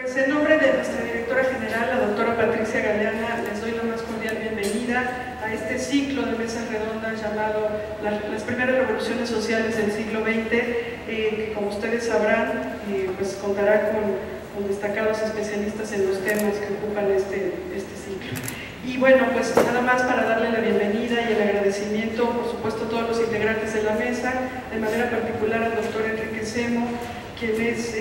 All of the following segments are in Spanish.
Pues en nombre de nuestra directora general, la doctora Patricia Galeana, les doy la más cordial bienvenida a este ciclo de mesas redondas llamado Las primeras revoluciones sociales del siglo XX, que como ustedes sabrán, pues contará con destacados especialistas en los temas que ocupan este ciclo. Y bueno, pues nada más para darle la bienvenida y el agradecimiento, por supuesto, a todos los integrantes de la mesa, de manera particular al doctor Enrique Semo, quien es,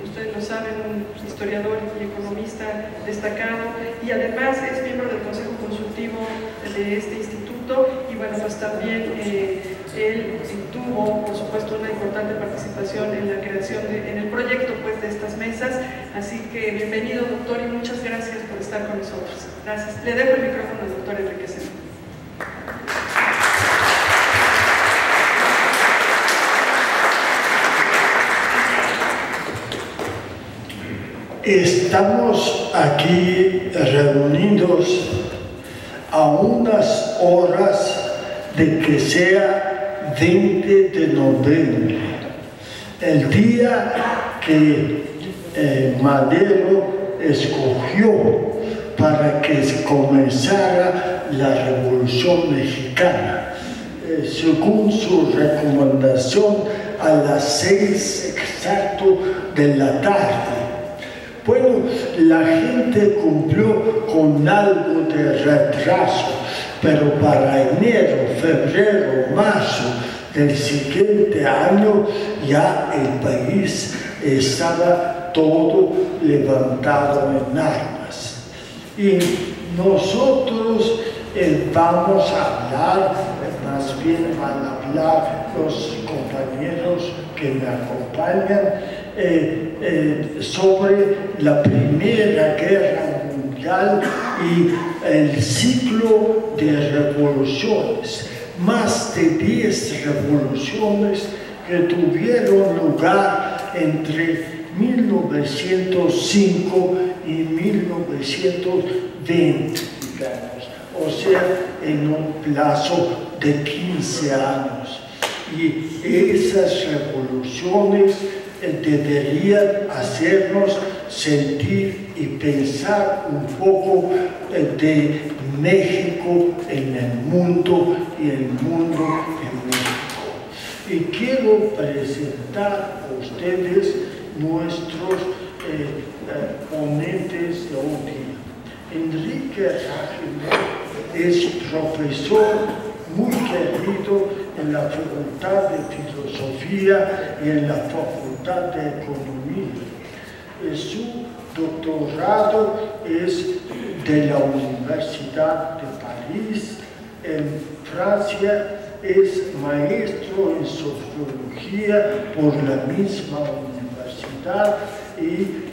ustedes lo saben, un historiador y economista destacado, y además es miembro del Consejo Consultivo de este instituto, y bueno, pues también él tuvo, por supuesto, una importante participación en la creación, en el proyecto pues, de estas mesas, así que bienvenido, doctor, y muchas gracias por estar con nosotros. Gracias. Le dejo el micrófono al doctor Enrique Semo. Estamos aquí reunidos a unas horas de que sea 20 de noviembre, el día que Madero escogió para que comenzara la Revolución Mexicana, según su recomendación a las 6 exacto de la tarde. Bueno, la gente cumplió con algo de retraso, pero para enero, febrero, marzo del siguiente año ya el país estaba todo levantado en armas. Y nosotros vamos a hablar, más bien van a hablar los compañeros que me acompañan, sobre la Primera Guerra Mundial y el ciclo de revoluciones. Más de 10 revoluciones que tuvieron lugar entre 1905 y 1920, digamos, o sea, en un plazo de 15 años. Y esas revoluciones deberían hacernos sentir y pensar un poco de México en el mundo y el mundo en México. Y quiero presentar a ustedes nuestros ponentes de hoy día. Enrique Rájimo es profesor muy querido en la Facultad de Filosofía y en la Facultad de Economía. Su doctorado es de la Universidad de París. En Francia es maestro en sociología por la misma universidad y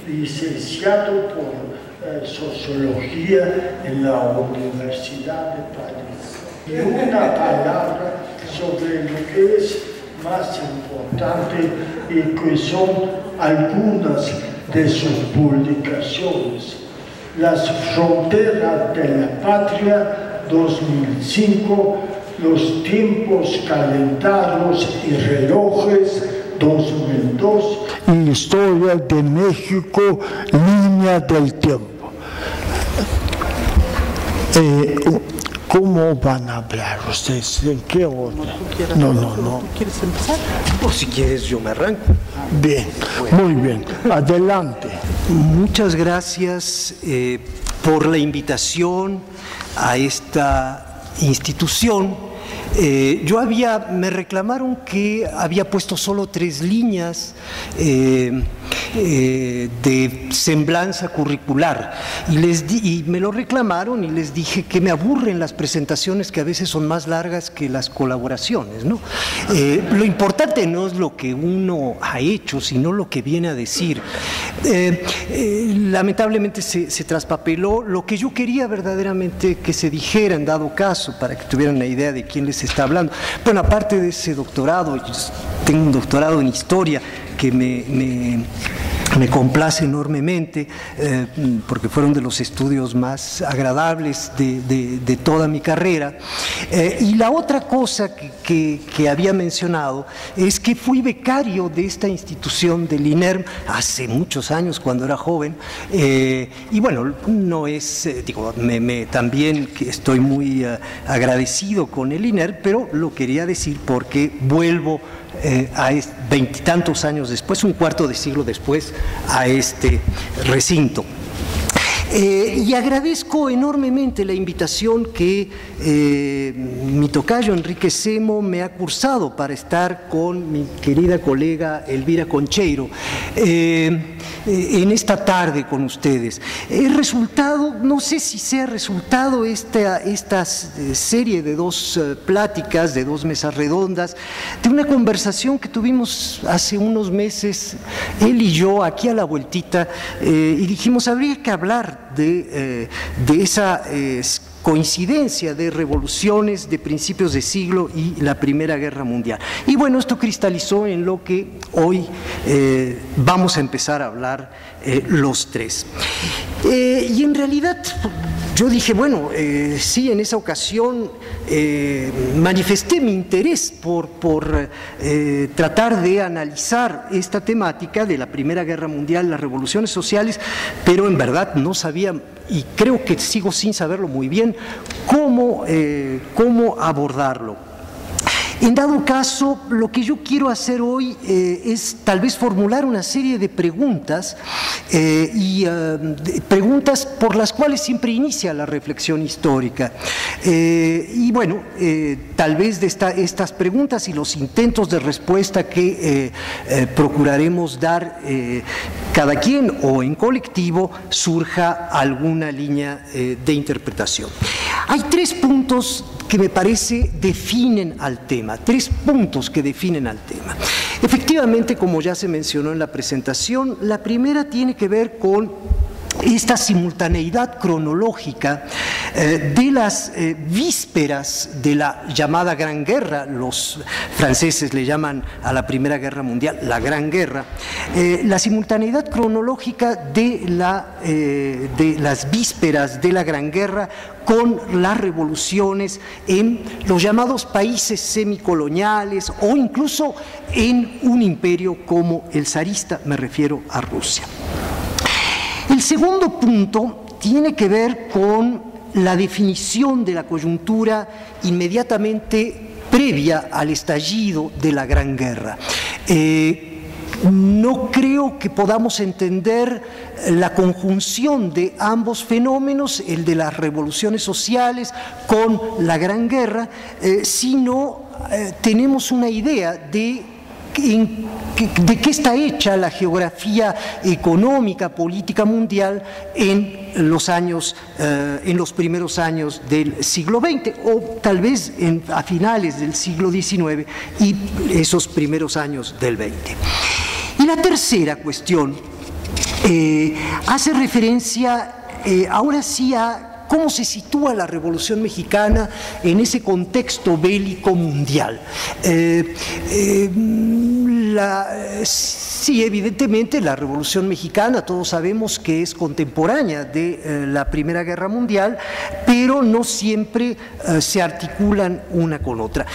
licenciado por sociología en la Universidad de París. Y una palabra sobre lo que es más importante y que son algunas de sus publicaciones. Las fronteras de la patria, 2005, los tiempos calendarios y relojes, 2002, y Historia de México, línea del tiempo. ¿Cómo van a hablar ustedes? ¿En qué orden? No. ¿Quieres empezar? O si quieres yo me arranco. Bien, muy bien. Adelante. Muchas gracias por la invitación a esta institución. Me reclamaron que había puesto solo 3 líneas de semblanza curricular y me lo reclamaron y les dije que me aburren las presentaciones que a veces son más largas que las colaboraciones, ¿no? Lo importante no es lo que uno ha hecho, sino lo que viene a decir. Lamentablemente se traspapeló lo que yo quería verdaderamente que se dijera en dado caso, para que tuvieran una idea de quién les está hablando. Bueno, aparte de ese doctorado, yo tengo un doctorado en historia que me Me complace enormemente porque fueron de los estudios más agradables de toda mi carrera. Y la otra cosa que había mencionado es que fui becario de esta institución del INERM hace muchos años, cuando era joven. Y bueno, no es, también estoy muy agradecido con el INERM, pero lo quería decir porque vuelvo a veintitantos años después, un cuarto de siglo después, a este recinto. Y agradezco enormemente la invitación que mi tocayo Enrique Semo me ha cursado para estar con mi querida colega Elvira Concheiro en esta tarde con ustedes. El resultado, no sé si sea resultado esta serie de dos pláticas, de dos mesas redondas, de una conversación que tuvimos hace unos meses, él y yo, aquí a la vueltita, y dijimos, habría que hablar de esa coincidencia de revoluciones de principios de siglo y la Primera Guerra Mundial. Y bueno, esto cristalizó en lo que hoy vamos a empezar a hablar los tres. Y en realidad yo dije, bueno, sí, en esa ocasión manifesté mi interés por tratar de analizar esta temática de la Primera Guerra Mundial, las revoluciones sociales, pero en verdad no sabía, y creo que sigo sin saberlo muy bien, cómo abordarlo. En dado caso, lo que yo quiero hacer hoy es tal vez formular una serie de preguntas preguntas por las cuales siempre inicia la reflexión histórica. Y bueno, tal vez de estas preguntas y los intentos de respuesta que procuraremos dar cada quien o en colectivo surja alguna línea de interpretación. Hay tres puntos que me parece definen al tema, tres puntos que definen al tema. Efectivamente, como ya se mencionó en la presentación, la primera tiene que ver con esta simultaneidad cronológica de las vísperas de la llamada Gran Guerra. Los franceses le llaman a la Primera Guerra Mundial la Gran Guerra. La simultaneidad cronológica de las vísperas de la Gran Guerra con las revoluciones en los llamados países semicoloniales o incluso en un imperio como el zarista, me refiero a Rusia. El segundo punto tiene que ver con la definición de la coyuntura inmediatamente previa al estallido de la Gran Guerra. No creo que podamos entender la conjunción de ambos fenómenos, el de las revoluciones sociales con la Gran Guerra, si no tenemos una idea de qué está hecha la geografía económica, política mundial en los primeros años del siglo XX o tal vez a finales del siglo XIX y esos primeros años del XX. Y la tercera cuestión hace referencia ahora sí a cómo se sitúa la Revolución Mexicana en ese contexto bélico mundial. Sí, evidentemente la Revolución Mexicana, todos sabemos que es contemporánea de la Primera Guerra Mundial, pero no siempre se articulan una con otra.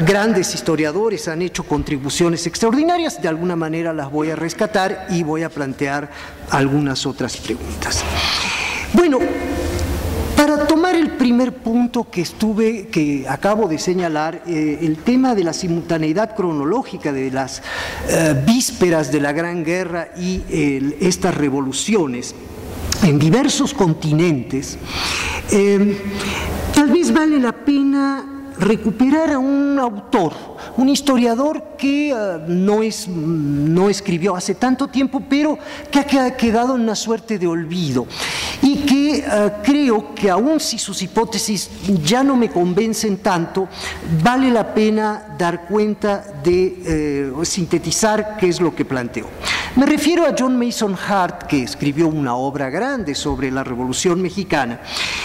Grandes historiadores han hecho contribuciones extraordinarias, de alguna manera las voy a rescatar y voy a plantear algunas otras preguntas. Bueno, para tomar el primer punto que acabo de señalar, el tema de la simultaneidad cronológica de las vísperas de la Gran Guerra y estas revoluciones en diversos continentes, tal vez vale la pena recuperar a un autor, un historiador que no escribió hace tanto tiempo, pero que ha quedado en una suerte de olvido y que creo que aun si sus hipótesis ya no me convencen tanto, vale la pena dar cuenta de sintetizar qué es lo que planteó. Me refiero a John Mason Hart, que escribió una obra grande sobre la Revolución Mexicana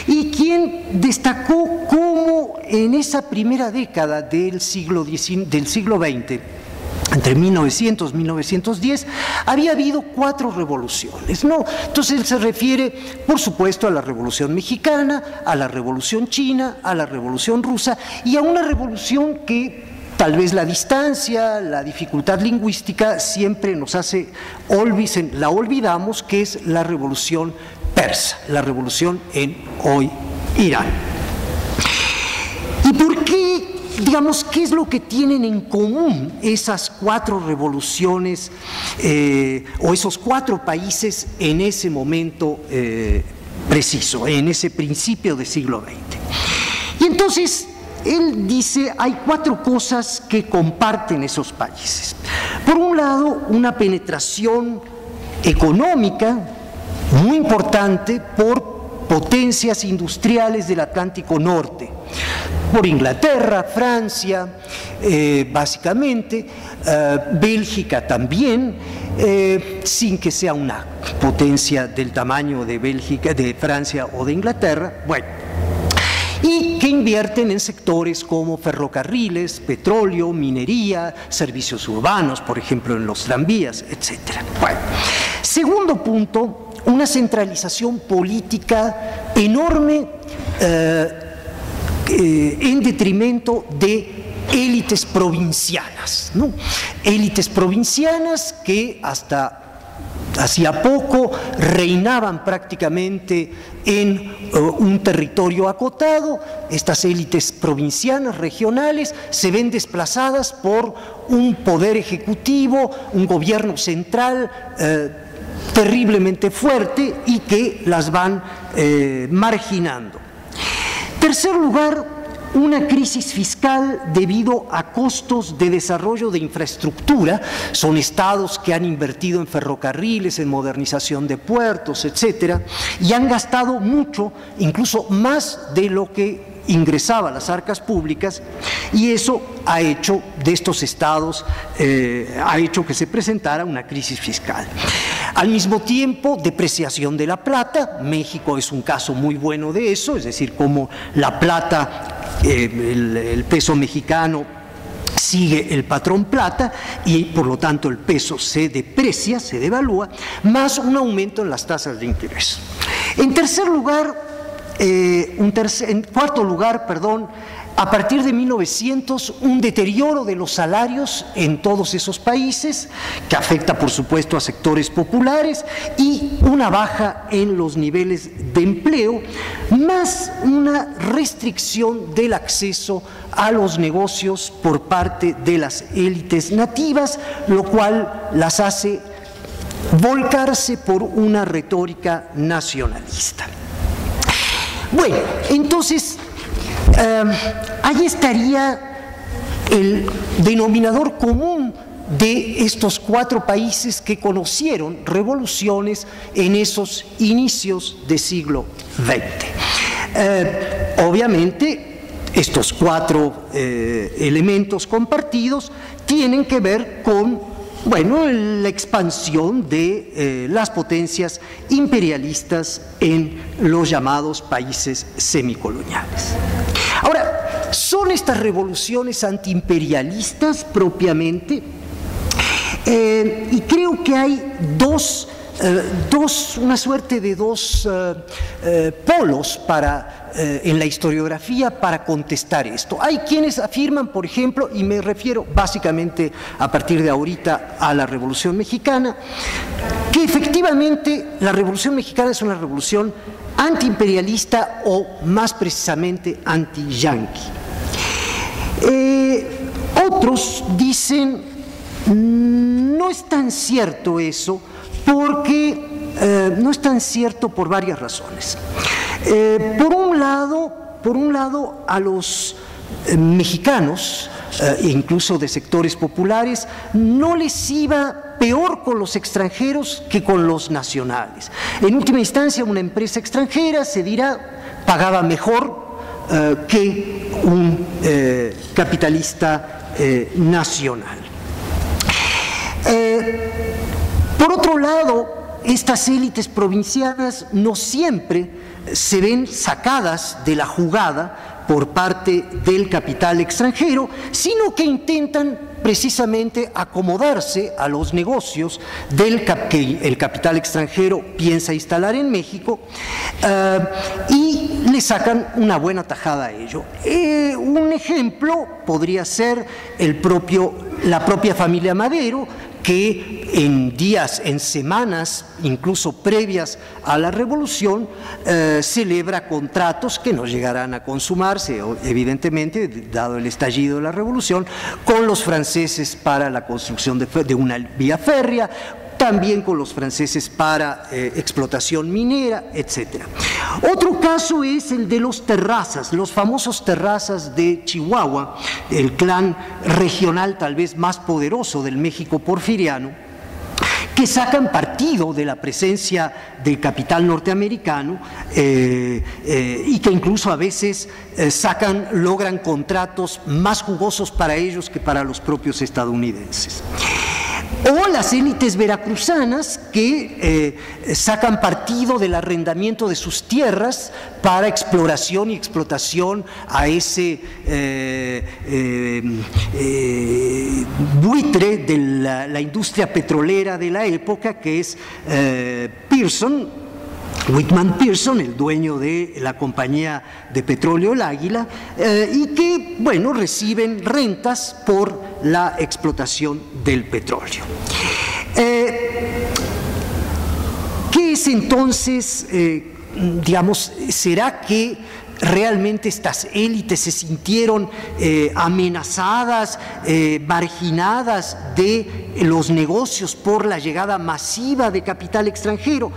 y quien destacó cómo en esa primera década del siglo XX, entre 1900 y 1910, había habido 4 revoluciones, ¿no? Entonces él se refiere, por supuesto, a la Revolución Mexicana, a la Revolución China, a la Revolución Rusa y a una revolución que tal vez la distancia, la dificultad lingüística siempre nos hace la olvidamos, que es la Revolución Persa, la revolución en hoy Irán. ¿Y por qué? Digamos, ¿qué es lo que tienen en común esas 4 revoluciones o esos 4 países en ese momento preciso, en ese principio del siglo XX? Y entonces, él dice, hay 4 cosas que comparten esos países. Por un lado, una penetración económica muy importante por potencias industriales del Atlántico Norte, por Inglaterra, Francia, básicamente, Bélgica también, sin que sea una potencia del tamaño de Bélgica, de Francia o de Inglaterra, bueno, y que invierten en sectores como ferrocarriles, petróleo, minería, servicios urbanos, por ejemplo, en los tranvías, etc. Bueno, segundo punto, una centralización política enorme en detrimento de élites provincianas, ¿no? Élites provincianas que hasta hacía poco reinaban prácticamente en un territorio acotado. Estas élites provincianas, regionales, se ven desplazadas por un poder ejecutivo, un gobierno central terriblemente fuerte y que las van marginando. Tercer lugar, una crisis fiscal debido a costos de desarrollo de infraestructura. Son estados que han invertido en ferrocarriles, en modernización de puertos, etcétera, y han gastado mucho, incluso más de lo que ingresaba a las arcas públicas, y eso ha hecho de estos estados, ha hecho que se presentara una crisis fiscal. Al mismo tiempo, depreciación de la plata. México es un caso muy bueno de eso, es decir, como la plata, el peso mexicano sigue el patrón plata y por lo tanto el peso se deprecia, se devalúa, más un aumento en las tasas de interés. En cuarto lugar, a partir de 1900, un deterioro de los salarios en todos esos países, que afecta, por supuesto, a sectores populares, y una baja en los niveles de empleo, más una restricción del acceso a los negocios por parte de las élites nativas, lo cual las hace volcarse por una retórica nacionalista. Bueno, entonces, ahí estaría el denominador común de estos 4 países que conocieron revoluciones en esos inicios del siglo XX. Obviamente, estos 4 elementos compartidos tienen que ver con, bueno, la expansión de las potencias imperialistas en los llamados países semicoloniales. Ahora, ¿son estas revoluciones antiimperialistas propiamente? Y creo que hay una suerte de dos polos en la historiografía para contestar esto. Hay quienes afirman, por ejemplo, y me refiero básicamente a partir de ahorita a la Revolución Mexicana, que efectivamente la Revolución Mexicana es una revolución antiimperialista o más precisamente anti-yanqui. Otros dicen, no es tan cierto eso, porque no es tan cierto por varias razones. Por un lado, a los mexicanos, incluso de sectores populares, no les iba peor con los extranjeros que con los nacionales. En última instancia, una empresa extranjera, se dirá, pagaba mejor que un capitalista nacional. Por otro lado, estas élites provincianas no siempre se ven sacadas de la jugada por parte del capital extranjero, sino que intentan precisamente acomodarse a los negocios que el capital extranjero piensa instalar en México, y le sacan una buena tajada a ello. Un ejemplo podría ser la propia familia Madero, que en días, en semanas, incluso previas a la revolución, celebra contratos que no llegarán a consumarse, evidentemente, dado el estallido de la revolución, con los franceses para la construcción de una vía férrea, también con los franceses para explotación minera, etc. Otro caso es el de los Terrazas, los famosos Terrazas de Chihuahua, el clan regional tal vez más poderoso del México porfiriano, que sacan partido de la presencia del capital norteamericano y que incluso a veces logran contratos más jugosos para ellos que para los propios estadounidenses. O las élites veracruzanas que sacan partido del arrendamiento de sus tierras para exploración y explotación a ese buitre de la industria petrolera de la época, que es Whitman Pearson, el dueño de la compañía de petróleo El Águila, y que, bueno, reciben rentas por la explotación del petróleo. ¿Qué es entonces, digamos, será que realmente estas élites se sintieron amenazadas, marginadas de los negocios por la llegada masiva de capital extranjero?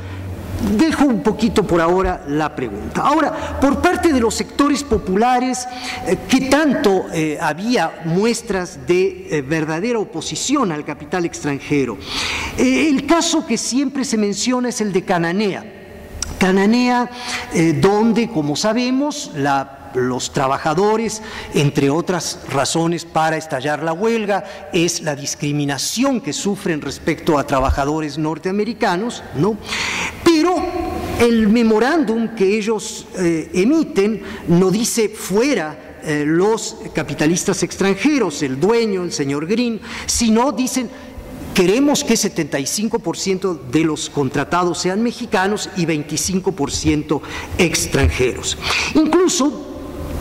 Dejo un poquito por ahora la pregunta. Ahora, por parte de los sectores populares, ¿qué tanto había muestras de verdadera oposición al capital extranjero? El caso que siempre se menciona es el de Cananea. Cananea, donde, como sabemos, los trabajadores, entre otras razones para estallar la huelga, es la discriminación que sufren respecto a trabajadores norteamericanos, ¿no? Pero el memorándum que ellos emiten no dice fuera los capitalistas extranjeros, el dueño, el señor Green, sino dicen: queremos que 75% de los contratados sean mexicanos y 25% extranjeros. Incluso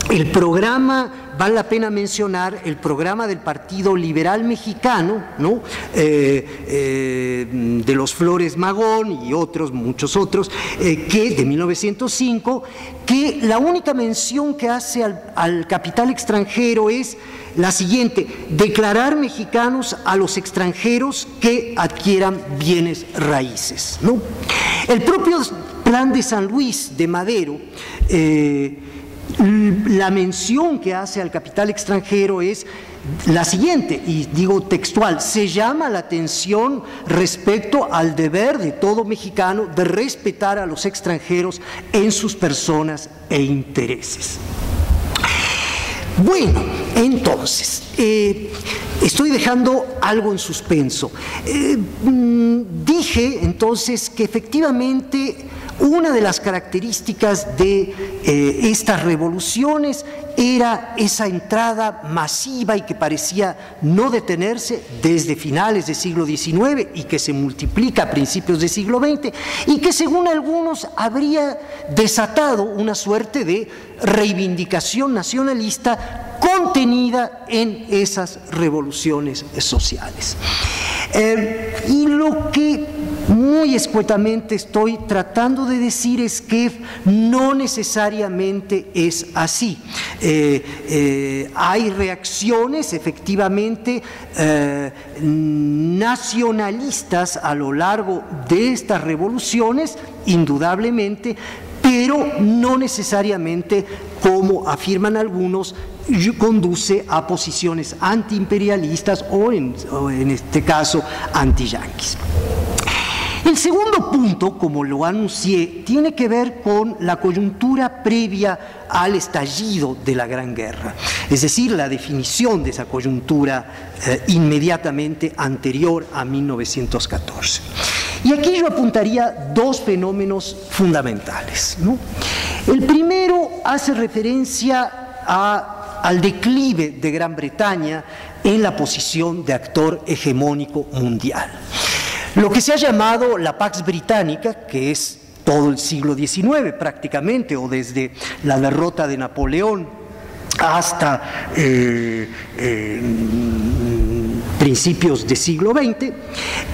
el programa, vale la pena mencionar, el programa del Partido Liberal Mexicano, ¿no? De los Flores Magón y muchos otros, que de 1905, que la única mención que hace al capital extranjero es la siguiente: declarar mexicanos a los extranjeros que adquieran bienes raíces, ¿no? El propio Plan de San Luis de Madero, la mención que hace al capital extranjero es la siguiente, y digo textual: se llama la atención respecto al deber de todo mexicano de respetar a los extranjeros en sus personas e intereses. Bueno, entonces, estoy dejando algo en suspenso. Dije entonces que efectivamente una de las características de estas revoluciones era esa entrada masiva y que parecía no detenerse desde finales del siglo XIX y que se multiplica a principios del siglo XX y que, según algunos, habría desatado una suerte de reivindicación nacionalista contenida en esas revoluciones sociales. Y lo que muy escuetamente estoy tratando de decir es que no necesariamente es así. Hay reacciones efectivamente nacionalistas a lo largo de estas revoluciones, indudablemente, pero no necesariamente, como afirman algunos, conduce a posiciones antiimperialistas o en este caso antiyanquis. El segundo punto, como lo anuncié, tiene que ver con la coyuntura previa al estallido de la Gran Guerra, es decir, la definición de esa coyuntura inmediatamente anterior a 1914. Y aquí yo apuntaría dos fenómenos fundamentales, ¿no? El primero hace referencia al declive de Gran Bretaña en la posición de actor hegemónico mundial. Lo que se ha llamado la Pax Británica, que es todo el siglo XIX prácticamente, o desde la derrota de Napoleón hasta principios del siglo XX,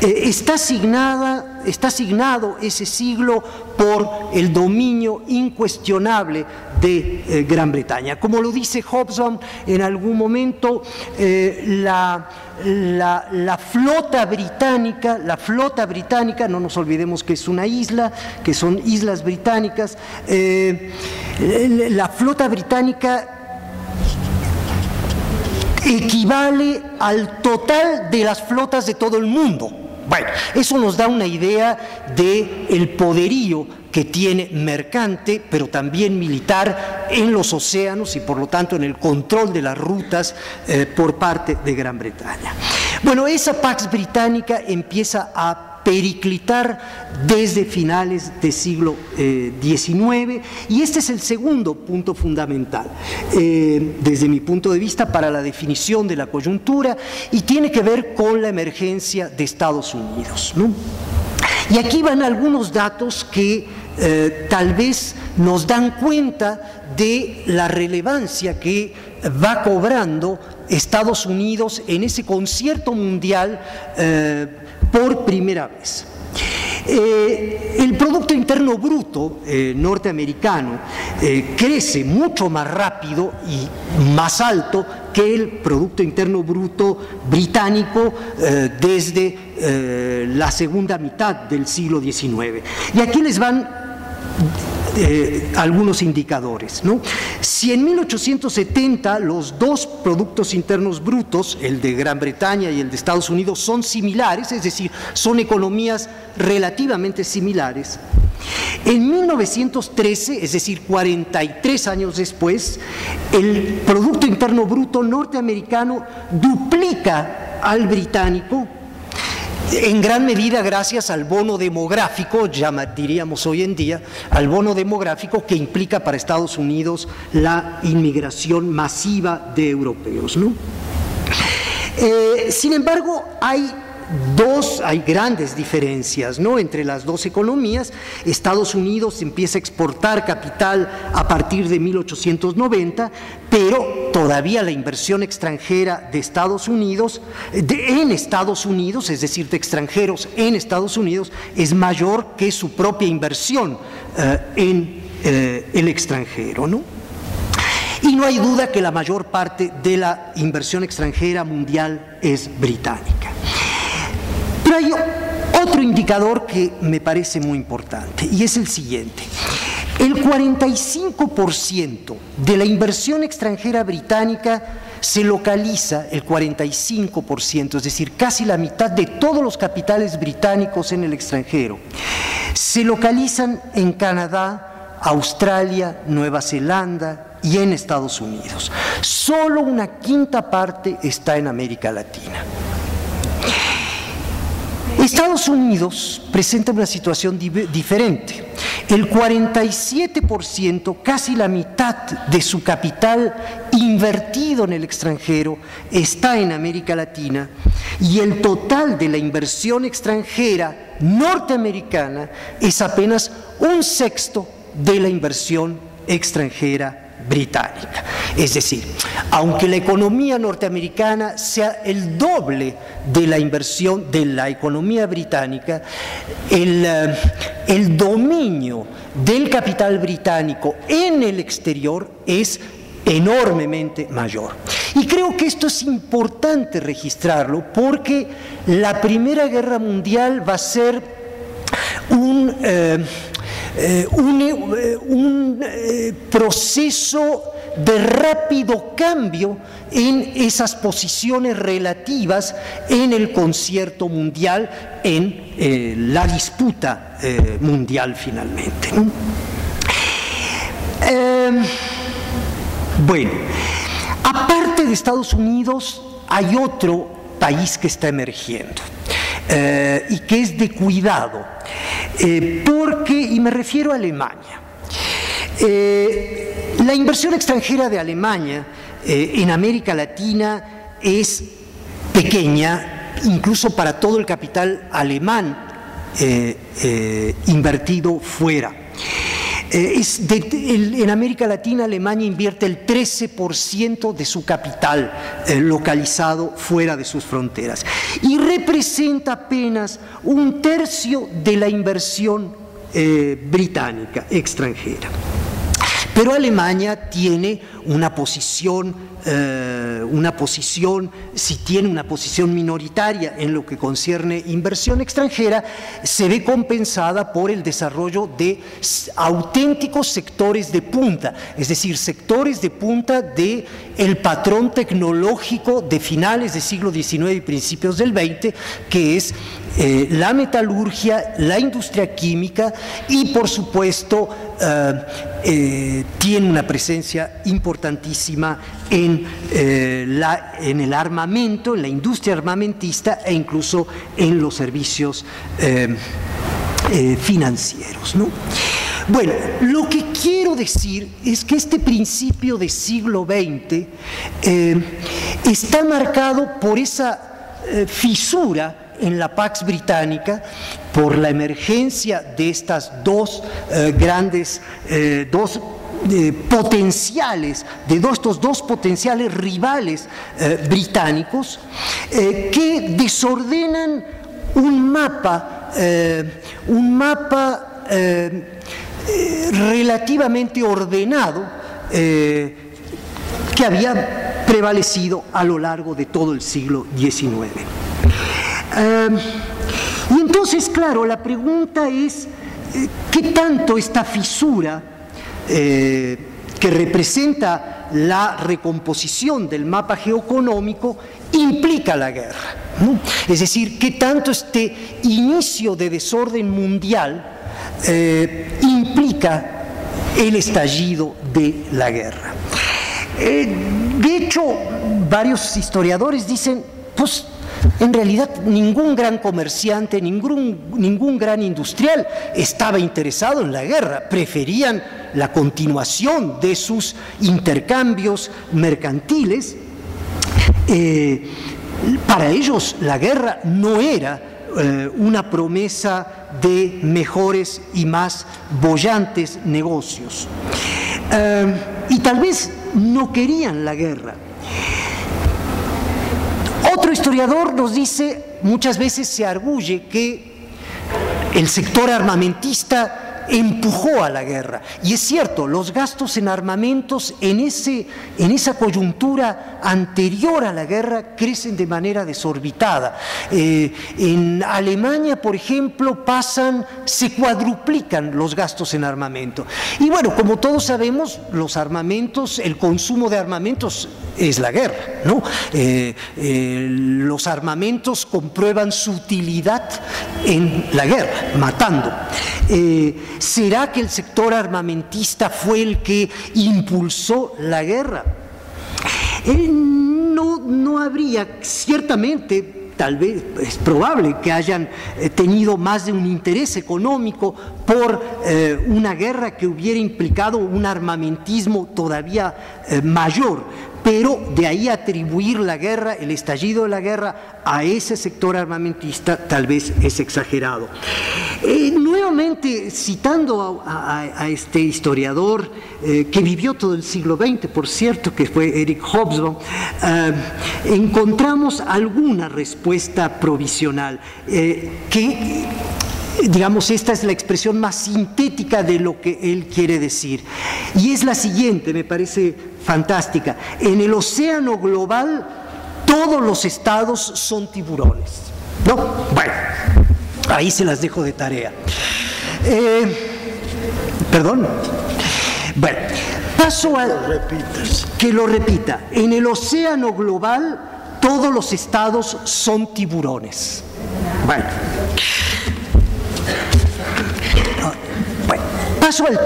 está asignado ese siglo por el dominio incuestionable de Gran Bretaña. Como lo dice Hobson en algún momento, la flota británica, no nos olvidemos que es una isla, que son islas británicas, la flota británica equivale al total de las flotas de todo el mundo. Bueno, eso nos da una idea del poderío que tiene mercante, pero también militar en los océanos y por lo tanto en el control de las rutas por parte de Gran Bretaña. Bueno, esa Pax Británica empieza a periclitar desde finales del siglo XIX, y este es el segundo punto fundamental desde mi punto de vista para la definición de la coyuntura, y tiene que ver con la emergencia de Estados Unidos, ¿no? Y aquí van algunos datos que tal vez nos dan cuenta de la relevancia que va cobrando Estados Unidos en ese concierto mundial por primera vez. El Producto Interno Bruto norteamericano crece mucho más rápido y más alto que el Producto Interno Bruto británico desde la segunda mitad del siglo XIX. Y aquí les van algunos indicadores, ¿no? Si en 1870 los dos productos internos brutos, el de Gran Bretaña y el de Estados Unidos, son similares, es decir, son economías relativamente similares, en 1913, es decir, 43 años después, el Producto Interno Bruto norteamericano duplica al británico, en gran medida gracias al bono demográfico, diríamos hoy en día, al bono demográfico que implica para Estados Unidos la inmigración masiva de europeos, ¿no? Sin embargo, hay grandes diferencias, ¿no?, entre las dos economías. Estados Unidos empieza a exportar capital a partir de 1890, pero todavía la inversión extranjera de Estados Unidos, en Estados Unidos, es decir, de extranjeros en Estados Unidos, es mayor que su propia inversión en el extranjero, ¿no? Y no hay duda que la mayor parte de la inversión extranjera mundial es británica. Pero hay otro indicador que me parece muy importante, y es el siguiente. El 45% de la inversión extranjera británica se localiza, el 45%, es decir, casi la mitad de todos los capitales británicos en el extranjero, se localizan en Canadá, Australia, Nueva Zelanda y en Estados Unidos. Solo una quinta parte está en América Latina. Estados Unidos presenta una situación diferente. El 47%, casi la mitad de su capital invertido en el extranjero, está en América Latina, y el total de la inversión extranjera norteamericana es apenas un sexto de la inversión extranjera británica. Es decir, aunque la economía norteamericana sea el doble de la inversión de la economía británica, el dominio del capital británico en el exterior es enormemente mayor. Y creo que esto es importante registrarlo, porque la Primera Guerra Mundial va a ser un proceso de rápido cambio en esas posiciones relativas en el concierto mundial, en la disputa mundial finalmente, ¿no? Bueno, aparte de Estados Unidos, hay otro país que está emergiendo y que es de cuidado, y me refiero a Alemania. La inversión extranjera de Alemania en América Latina es pequeña, incluso para todo el capital alemán invertido fuera. En América Latina, Alemania invierte el 13% de su capital localizado fuera de sus fronteras y representa apenas 1/3 de la inversión británica extranjera. Pero Alemania tiene una posición minoritaria en lo que concierne inversión extranjera, se ve compensada por el desarrollo de auténticos sectores de punta, es decir, sectores de punta del patrón tecnológico de finales del siglo XIX y principios del XX, que es la metalurgia, la industria química y, por supuesto, tiene una presencia importantísima en el armamento, en la industria armamentista e incluso en los servicios financieros, ¿no? Bueno, lo que quiero decir es que este principio del siglo XX está marcado por esa fisura en la Pax Británica, por la emergencia de estas dos estos dos potenciales rivales británicos que desordenan un mapa relativamente ordenado que había prevalecido a lo largo de todo el siglo XIX. Y entonces, claro, la pregunta es, ¿qué tanto esta fisura que representa la recomposición del mapa geoeconómico implica la guerra, ¿no? Es decir, ¿qué tanto este inicio de desorden mundial implica el estallido de la guerra? De hecho, varios historiadores dicen, pues, en realidad ningún gran comerciante, ningún gran industrial estaba interesado en la guerra, preferían la continuación de sus intercambios mercantiles. Para ellos la guerra no era una promesa de mejores y más bollantes negocios. Y tal vez no querían la guerra. Otro historiador nos dice, muchas veces se arguye que el sector armamentista empujó a la guerra. Y es cierto, los gastos en armamentos en esa coyuntura anterior a la guerra crecen de manera desorbitada. En Alemania, por ejemplo, se cuadruplican los gastos en armamento. Y bueno, como todos sabemos, los armamentos, el consumo de armamentos es la guerra, ¿no? Los armamentos comprueban su utilidad en la guerra, matando. ¿Será que el sector armamentista fue el que impulsó la guerra? No habría, ciertamente, tal vez es probable que hayan tenido más de un interés económico por una guerra que hubiera implicado un armamentismo todavía mayor. Pero de ahí atribuir la guerra, el estallido de la guerra, a ese sector armamentista tal vez es exagerado. Nuevamente, citando a este historiador que vivió todo el siglo XX, por cierto, que fue Eric Hobsbawm, encontramos alguna respuesta provisional que, digamos, esta es la expresión más sintética de lo que él quiere decir. Y es la siguiente, me parece fantástica. En el océano global, todos los estados son tiburones, ¿no? Bueno, ahí se las dejo de tarea. Perdón. Bueno, paso a que lo repita. En el océano global, todos los estados son tiburones. Bueno. Paso al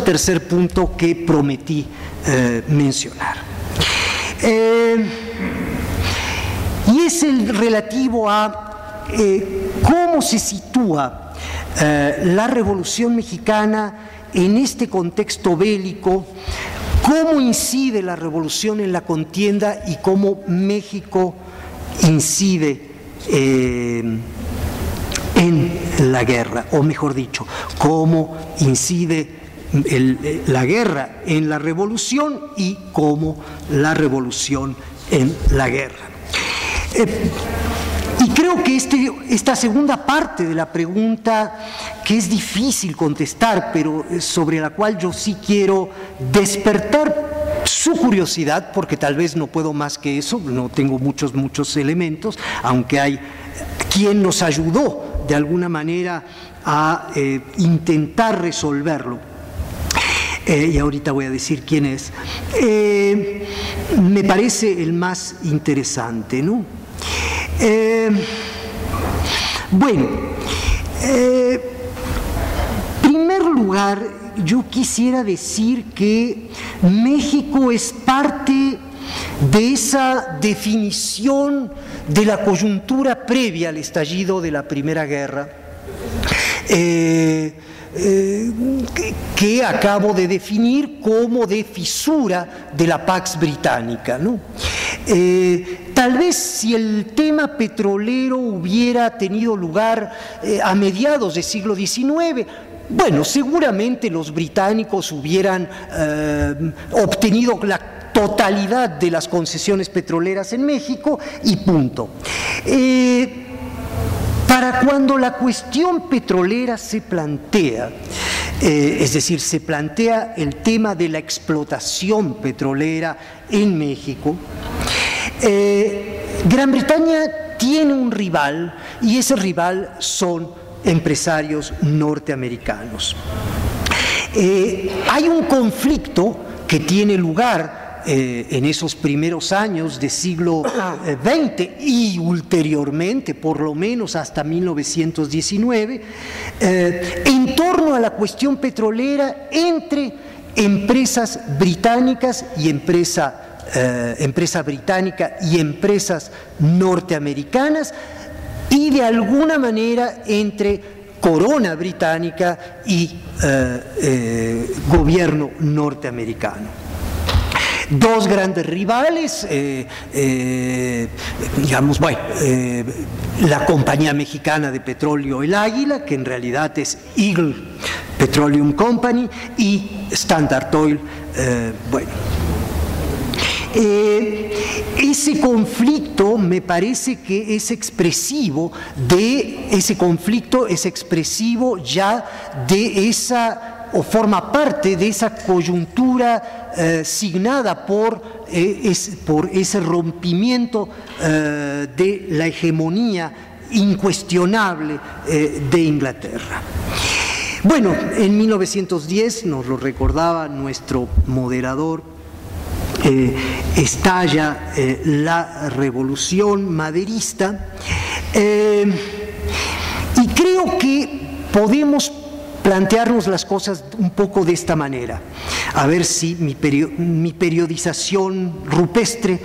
tercer punto que prometí mencionar. Y es el relativo a cómo se sitúa la Revolución Mexicana en este contexto bélico, cómo incide la revolución en la contienda y cómo México incide en la guerra, o mejor dicho, cómo incide la guerra en la revolución y cómo la revolución en la guerra. Y creo que esta segunda parte de la pregunta, que es difícil contestar, pero sobre la cual yo sí quiero despertar su curiosidad, porque tal vez no puedo más que eso, no tengo muchos elementos, aunque hay quien nos ayudó de alguna manera a intentar resolverlo. Y ahorita voy a decir quién es. Me parece el más interesante, ¿no? Bueno, en primer lugar, yo quisiera decir que México es parte de esa definición de la coyuntura previa al estallido de la Primera Guerra, que acabo de definir como de fisura de la Pax Británica, ¿no? Tal vez si el tema petrolero hubiera tenido lugar a mediados del siglo XIX, bueno, seguramente los británicos hubieran obtenido la totalidad de las concesiones petroleras en México y punto. Para cuando la cuestión petrolera se plantea, es decir, se plantea el tema de la explotación petrolera en México, Gran Bretaña tiene un rival y ese rival son empresarios norteamericanos. Hay un conflicto que tiene lugar en esos primeros años del siglo XX y ulteriormente, por lo menos hasta 1919, en torno a la cuestión petrolera entre empresas británicas y empresa británica y empresas norteamericanas, y de alguna manera entre corona británica y gobierno norteamericano. Dos grandes rivales, digamos, bueno, la compañía mexicana de petróleo El Águila, que en realidad es Eagle Petroleum Company, y Standard Oil, bueno. Ese conflicto me parece que es expresivo ya de esa, o forma parte de esa coyuntura signada por ese rompimiento de la hegemonía incuestionable de Inglaterra. Bueno, en 1910, nos lo recordaba nuestro moderador, estalla la revolución maderista, y creo que podemos plantearnos las cosas un poco de esta manera, a ver si mi periodización rupestre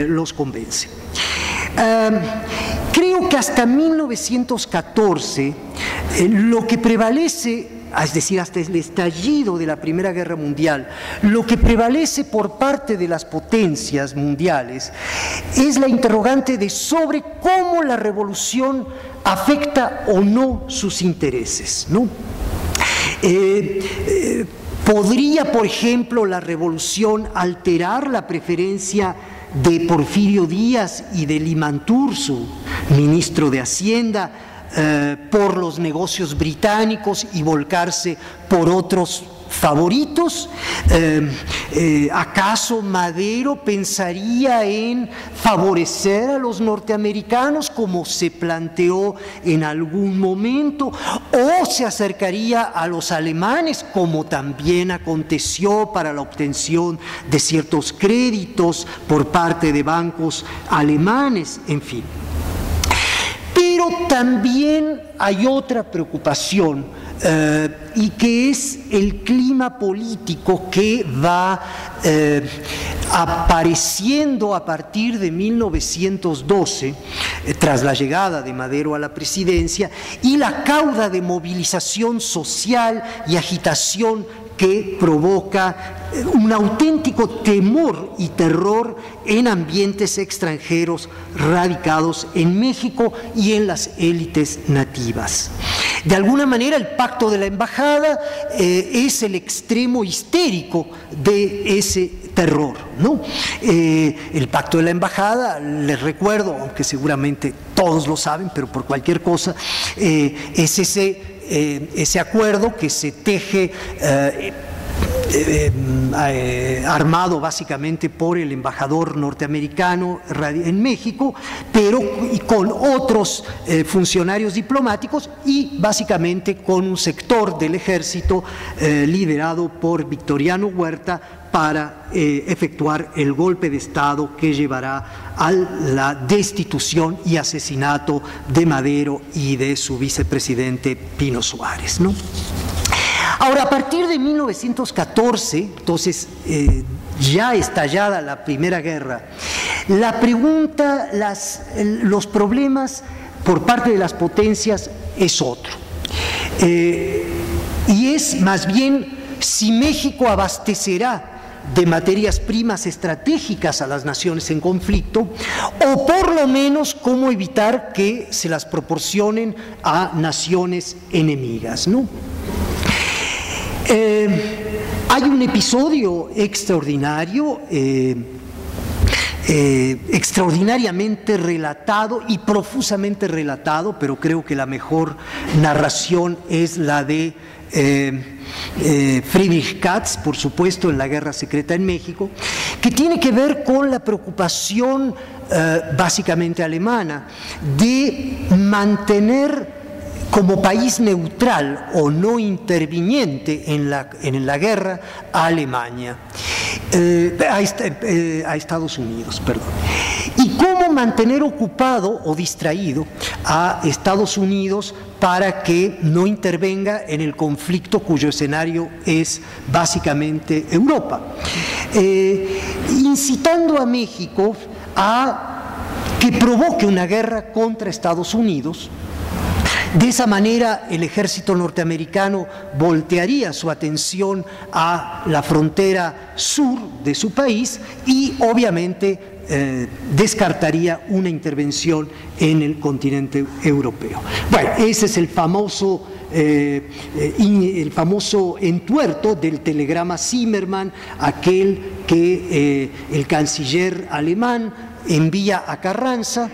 los convence. Creo que hasta 1914 lo que prevalece, es decir, hasta el estallido de la Primera Guerra Mundial, lo que prevalece por parte de las potencias mundiales es la interrogante de sobre cómo la revolución afecta o no sus intereses, ¿no? ¿Podría, por ejemplo, la revolución alterar la preferencia de Porfirio Díaz y de Limanturzu, ministro de Hacienda, por los negocios británicos y volcarse por otros favoritos? ¿Acaso Madero pensaría en favorecer a los norteamericanos como se planteó en algún momento, o se acercaría a los alemanes como también aconteció para la obtención de ciertos créditos por parte de bancos alemanes? En fin. Pero también hay otra preocupación y que es el clima político que va apareciendo a partir de 1912, tras la llegada de Madero a la presidencia, y la cauda de movilización social y agitación que provoca un auténtico temor y terror en ambientes extranjeros radicados en México y en las élites nativas. De alguna manera, el pacto de la embajada es el extremo histérico de ese terror, ¿no? El pacto de la embajada, les recuerdo, aunque seguramente todos lo saben, pero por cualquier cosa, es ese acuerdo que se teje armado básicamente por el embajador norteamericano en México, pero con otros funcionarios diplomáticos y básicamente con un sector del ejército liderado por Victoriano Huerta para efectuar el golpe de Estado que llevará a la destitución y asesinato de Madero y de su vicepresidente Pino Suárez, ¿no? Ahora, a partir de 1914, entonces ya estallada la Primera Guerra, la pregunta, los problemas por parte de las potencias es otro. Y es más bien si México abastecerá de materias primas estratégicas a las naciones en conflicto, o por lo menos cómo evitar que se las proporcionen a naciones enemigas, ¿no? Hay un episodio extraordinario, extraordinariamente relatado y profusamente relatado, pero creo que la mejor narración es la de Friedrich Katz, por supuesto, en la Guerra Secreta en México, que tiene que ver con la preocupación básicamente alemana de mantener como país neutral o no interviniente en la guerra a Alemania, a Estados Unidos, perdón. Y cómo mantener ocupado o distraído a Estados Unidos para que no intervenga en el conflicto cuyo escenario es básicamente Europa, incitando a México a que provoque una guerra contra Estados Unidos. De esa manera, el ejército norteamericano voltearía su atención a la frontera sur de su país y, obviamente, descartaría una intervención en el continente europeo. Bueno, ese es el famoso entuerto del telegrama Zimmermann, aquel que el canciller alemán envía a Carranza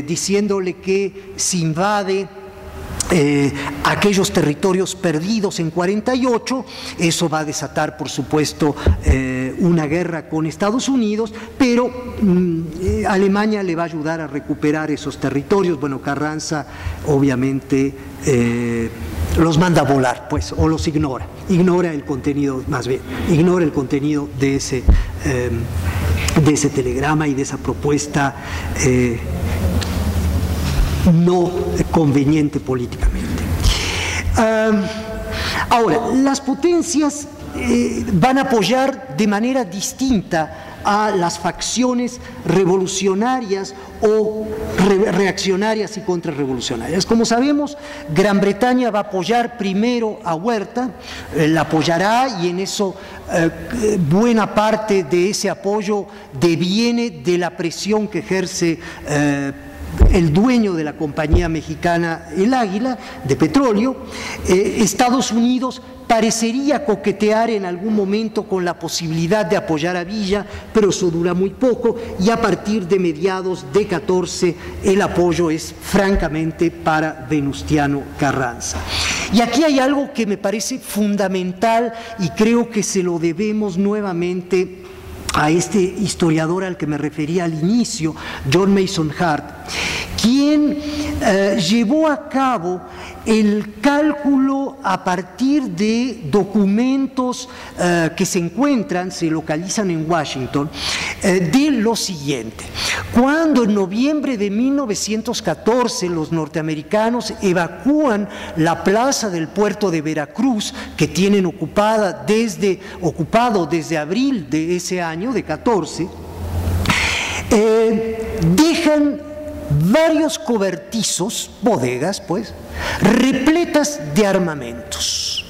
diciéndole que se invade aquellos territorios perdidos en 48, eso va a desatar, por supuesto, una guerra con Estados Unidos, pero Alemania le va a ayudar a recuperar esos territorios. Bueno, Carranza obviamente los manda a volar, pues, o los ignora el contenido, más bien, ignora el contenido de ese telegrama y de esa propuesta no conveniente políticamente. Ahora, las potencias van a apoyar de manera distinta a las facciones revolucionarias o reaccionarias y contrarrevolucionarias. Como sabemos, Gran Bretaña va a apoyar primero a Huerta, la apoyará, y en eso buena parte de ese apoyo deviene de la presión que ejerce el dueño de la compañía mexicana El Águila, de petróleo. Estados Unidos parecería coquetear en algún momento con la posibilidad de apoyar a Villa, pero eso dura muy poco, y a partir de mediados de 14 el apoyo es francamente para Venustiano Carranza. Y aquí hay algo que me parece fundamental y creo que se lo debemos nuevamente a este historiador al que me refería al inicio, John Mason Hart, quien llevó a cabo el cálculo a partir de documentos que se encuentran, se localizan en Washington, de lo siguiente. Cuando en noviembre de 1914 los norteamericanos evacúan la plaza del puerto de Veracruz, que tienen ocupado desde abril de ese año, de 14, dejan varios cobertizos, bodegas pues, repletas de armamentos.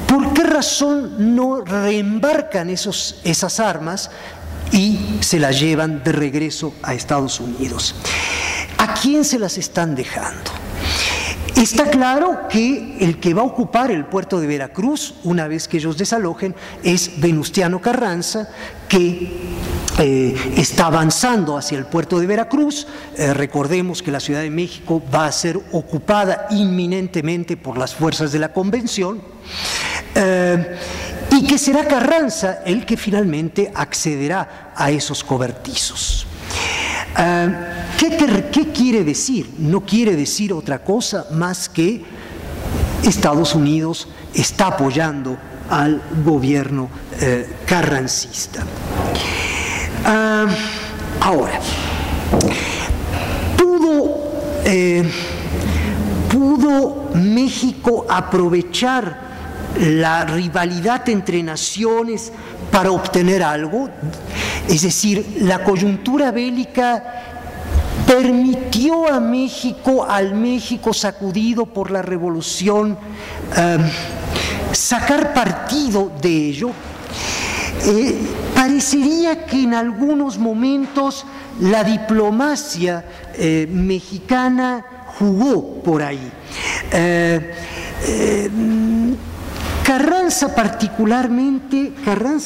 ¿Por qué razón no reembarcan esas armas y se las llevan de regreso a Estados Unidos? ¿A quién se las están dejando? Está claro que el que va a ocupar el puerto de Veracruz, una vez que ellos desalojen, es Venustiano Carranza, que está avanzando hacia el puerto de Veracruz. Recordemos que la Ciudad de México va a ser ocupada inminentemente por las fuerzas de la Convención, y que será Carranza el que finalmente accederá a esos cobertizos. ¿Qué quiere decir? No quiere decir otra cosa más que Estados Unidos está apoyando al gobierno carrancista. Ahora, ¿pudo México aprovechar la rivalidad entre naciones para obtener algo? Es decir, la coyuntura bélica permitió a México, al México sacudido por la revolución, sacar partido de ello. Parecería que en algunos momentos la diplomacia mexicana jugó por ahí. Carranza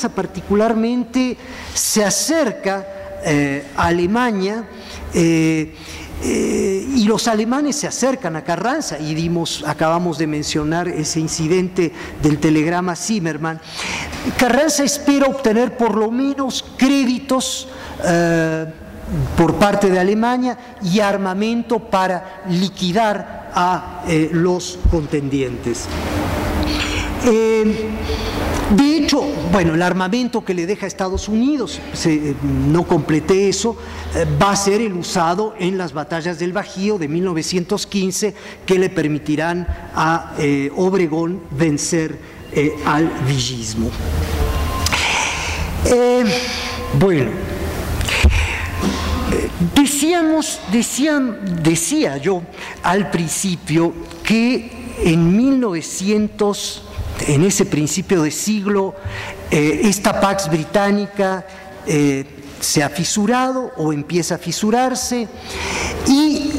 particularmente se acerca a Alemania, y los alemanes se acercan a Carranza, y acabamos de mencionar ese incidente del telegrama Zimmermann. Carranza espera obtener por lo menos créditos por parte de Alemania y armamento para liquidar a los contendientes. De hecho, bueno, el armamento que le deja a Estados Unidos, no completé eso, va a ser el usado en las batallas del Bajío de 1915, que le permitirán a Obregón vencer al villismo. Bueno, decía yo al principio que en ese principio de siglo, esta Pax Británica se ha fisurado o empieza a fisurarse, y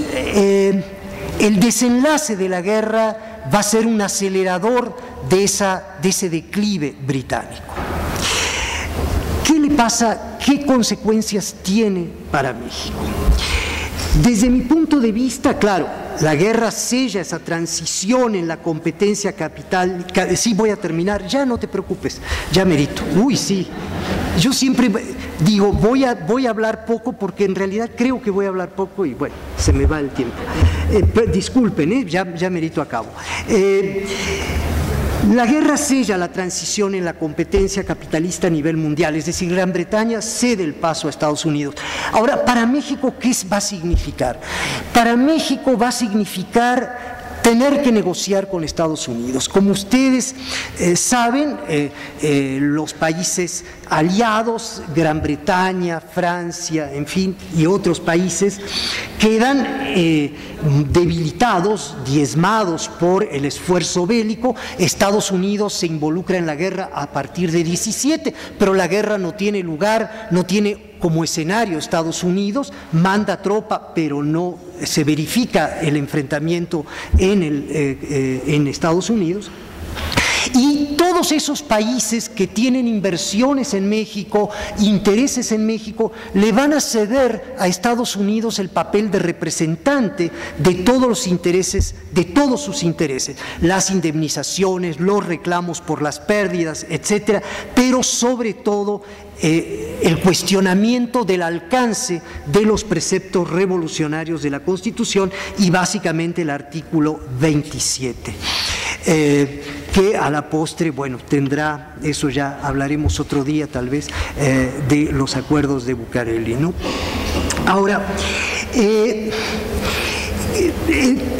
el desenlace de la guerra va a ser un acelerador de ese declive británico. ¿Qué le pasa? ¿Qué consecuencias tiene para México? Desde mi punto de vista, claro, la guerra sella esa transición en la competencia capital. Sí, voy a terminar, ya no te preocupes, ya merito. Uy, sí, yo siempre digo, voy a hablar poco porque en realidad creo que voy a hablar poco y bueno, se me va el tiempo. Disculpen, ya merito acabo. La guerra sella la transición en la competencia capitalista a nivel mundial, es decir, Gran Bretaña cede el paso a Estados Unidos. Ahora, para México, ¿qué va a significar? Para México va a significar tener que negociar con Estados Unidos. Como ustedes saben, los países aliados, Gran Bretaña, Francia, en fin, y otros países, quedan debilitados, diezmados por el esfuerzo bélico. Estados Unidos se involucra en la guerra a partir de 17, pero la guerra no tiene lugar, no tiene como escenario Estados Unidos, manda tropa, pero no se verifica el enfrentamiento en Estados Unidos. Y todos esos países que tienen inversiones en México, intereses en México, le van a ceder a Estados Unidos el papel de representante de todos los intereses, de todos sus intereses, las indemnizaciones, los reclamos por las pérdidas, etcétera, pero sobre todo el cuestionamiento del alcance de los preceptos revolucionarios de la Constitución y básicamente el artículo 27. Que a la postre, bueno, tendrá, eso ya hablaremos otro día tal vez, de los acuerdos de Bucareli, ¿no? Ahora,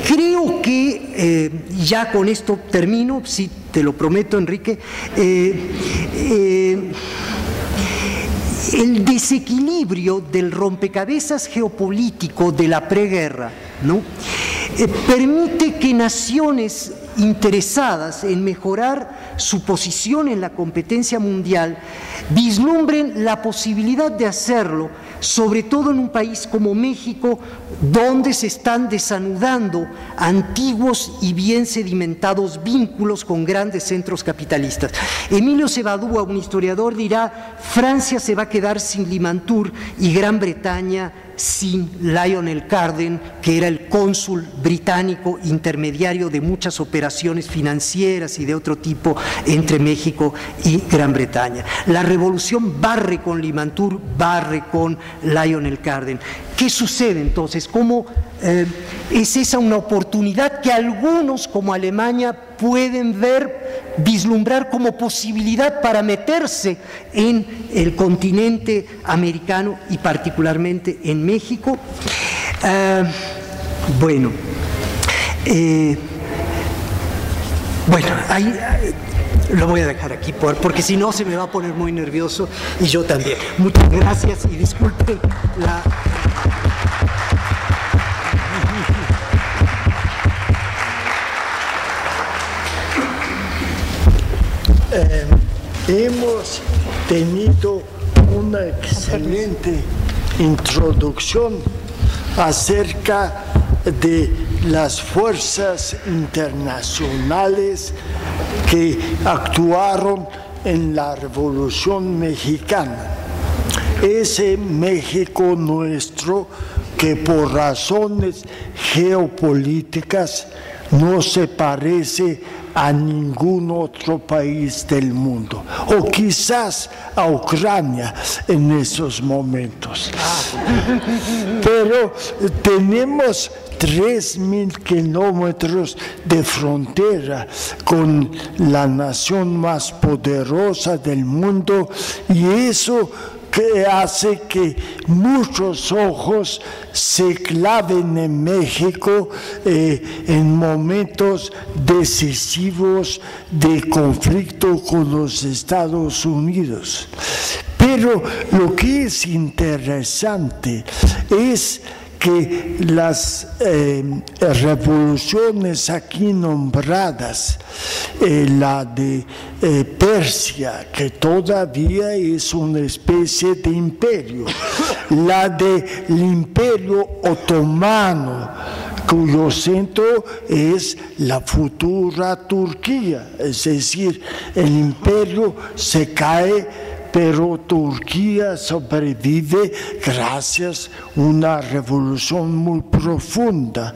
creo que ya con esto termino, sí, te lo prometo, Enrique. El desequilibrio del rompecabezas geopolítico de la preguerra, ¿no? Permite que naciones interesadas en mejorar su posición en la competencia mundial vislumbren la posibilidad de hacerlo, sobre todo en un país como México, donde se están desanudando antiguos y bien sedimentados vínculos con grandes centros capitalistas. Emilio Sebadúa, un historiador, dirá: Francia se va a quedar sin Limantour y Gran Bretaña sin Lionel Carden, que era el cónsul británico intermediario de muchas operaciones financieras y de otro tipo entre México y Gran Bretaña. La revolución barre con Limantour, barre con Lionel Carden. ¿Qué sucede entonces? ¿Cómo es esa una oportunidad que algunos, como Alemania, pueden ver, vislumbrar como posibilidad para meterse en el continente americano y particularmente en México? Bueno, ahí lo voy a dejar aquí porque si no se me va a poner muy nervioso y yo también. Muchas gracias y disculpen la... Hemos tenido una excelente introducción acerca de las fuerzas internacionales que actuaron en la Revolución Mexicana. Ese México nuestro que por razones geopolíticas no se parece a ningún otro país del mundo, o quizás a Ucrania en esos momentos. Pero tenemos 3.000 kilómetros de frontera con la nación más poderosa del mundo, y eso que hace que muchos ojos se claven en México en momentos decisivos de conflicto con los Estados Unidos. Pero lo que es interesante es que las revoluciones aquí nombradas, la de Persia, que todavía es una especie de imperio, la del Imperio Otomano, cuyo centro es la futura Turquía, es decir, el imperio se cae, pero Turquía sobrevive gracias a una revolución muy profunda.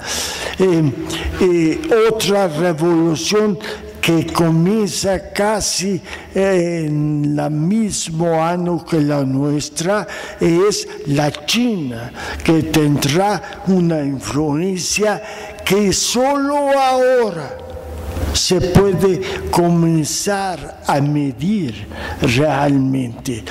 Otra revolución que comienza casi en el mismo año que la nuestra es la China, que tendrá una influencia que solo ahora se puede comenzar a medir realmente.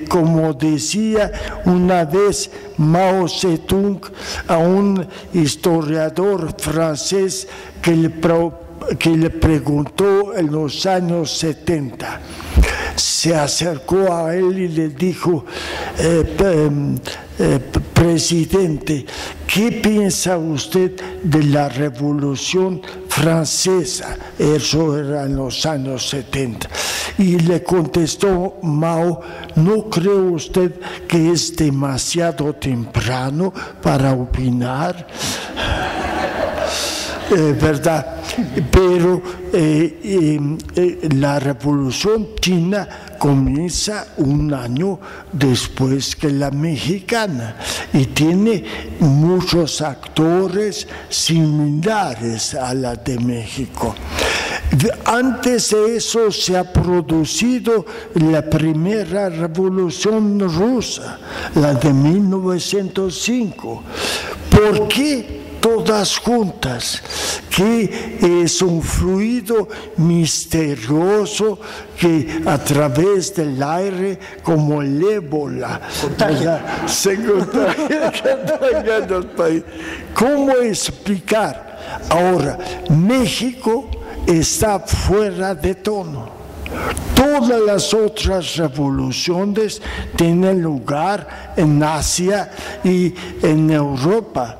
Como decía una vez Mao Zedong a un historiador francés que le preguntó en los años 70, se acercó a él y le dijo: presidente, ¿qué piensa usted de la Revolución Francesa? Eso era en los años 70. Y le contestó Mao: ¿no cree usted que es demasiado temprano para opinar? ¿Verdad? pero la Revolución China comienza un año después que la mexicana y tiene muchos actores similares a la de México. Antes de eso se ha producido la primera revolución rusa, la de 1905. ¿Por qué todas juntas? Que es un fluido misterioso que a través del aire, como el ébola, se contagia en el país. ¿Cómo explicar? Ahora, México está fuera de tono. Todas las otras revoluciones tienen lugar en Asia y en Europa.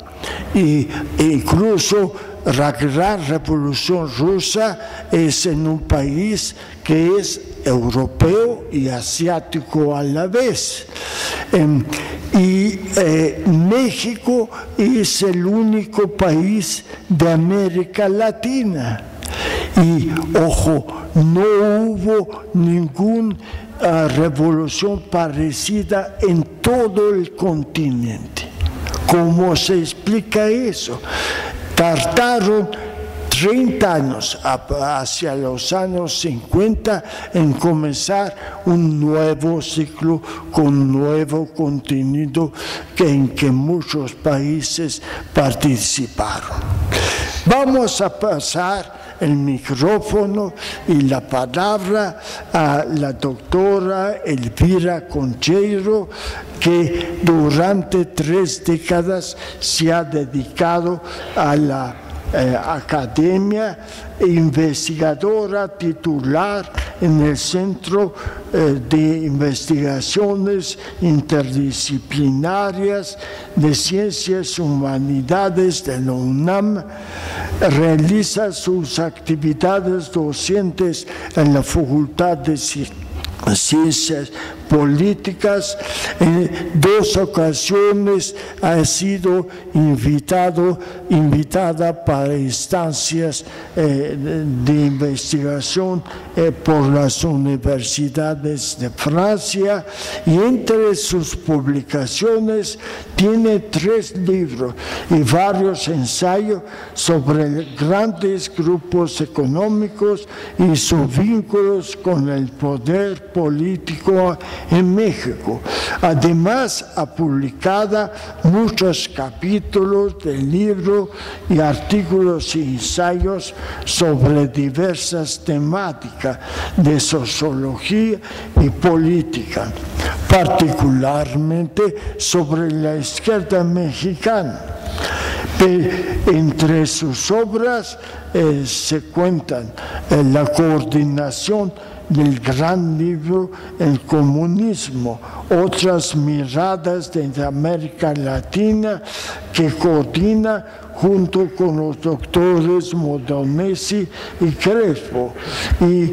E incluso la gran revolución rusa es en un país que es europeo y asiático a la vez. México es el único país de América Latina. Y, ojo, no hubo ninguna revolución parecida en todo el continente. ¿Cómo se explica eso? Tardaron 30 años, hacia los años 50, en comenzar un nuevo ciclo con nuevo contenido en que muchos países participaron. Vamos a pasar el micrófono y la palabra a la doctora Elvira Concheiro, que durante 3 décadas se ha dedicado a la academia, investigadora titular en el Centro de Investigaciones Interdisciplinarias de Ciencias Humanidades de la UNAM. Realiza sus actividades docentes en la Facultad de Ciencias Políticas. En 2 ocasiones ha sido invitada para instancias de investigación por las universidades de Francia, y entre sus publicaciones tiene 3 libros y varios ensayos sobre grandes grupos económicos y sus vínculos con el poder político en México. Además, ha publicado muchos capítulos del libro y artículos y ensayos sobre diversas temáticas de sociología y política, particularmente sobre la izquierda mexicana. Entre sus obras se cuentan la coordinación del gran libro El comunismo, otras miradas de América Latina, que coordina junto con los doctores Modonesi y Crespo, y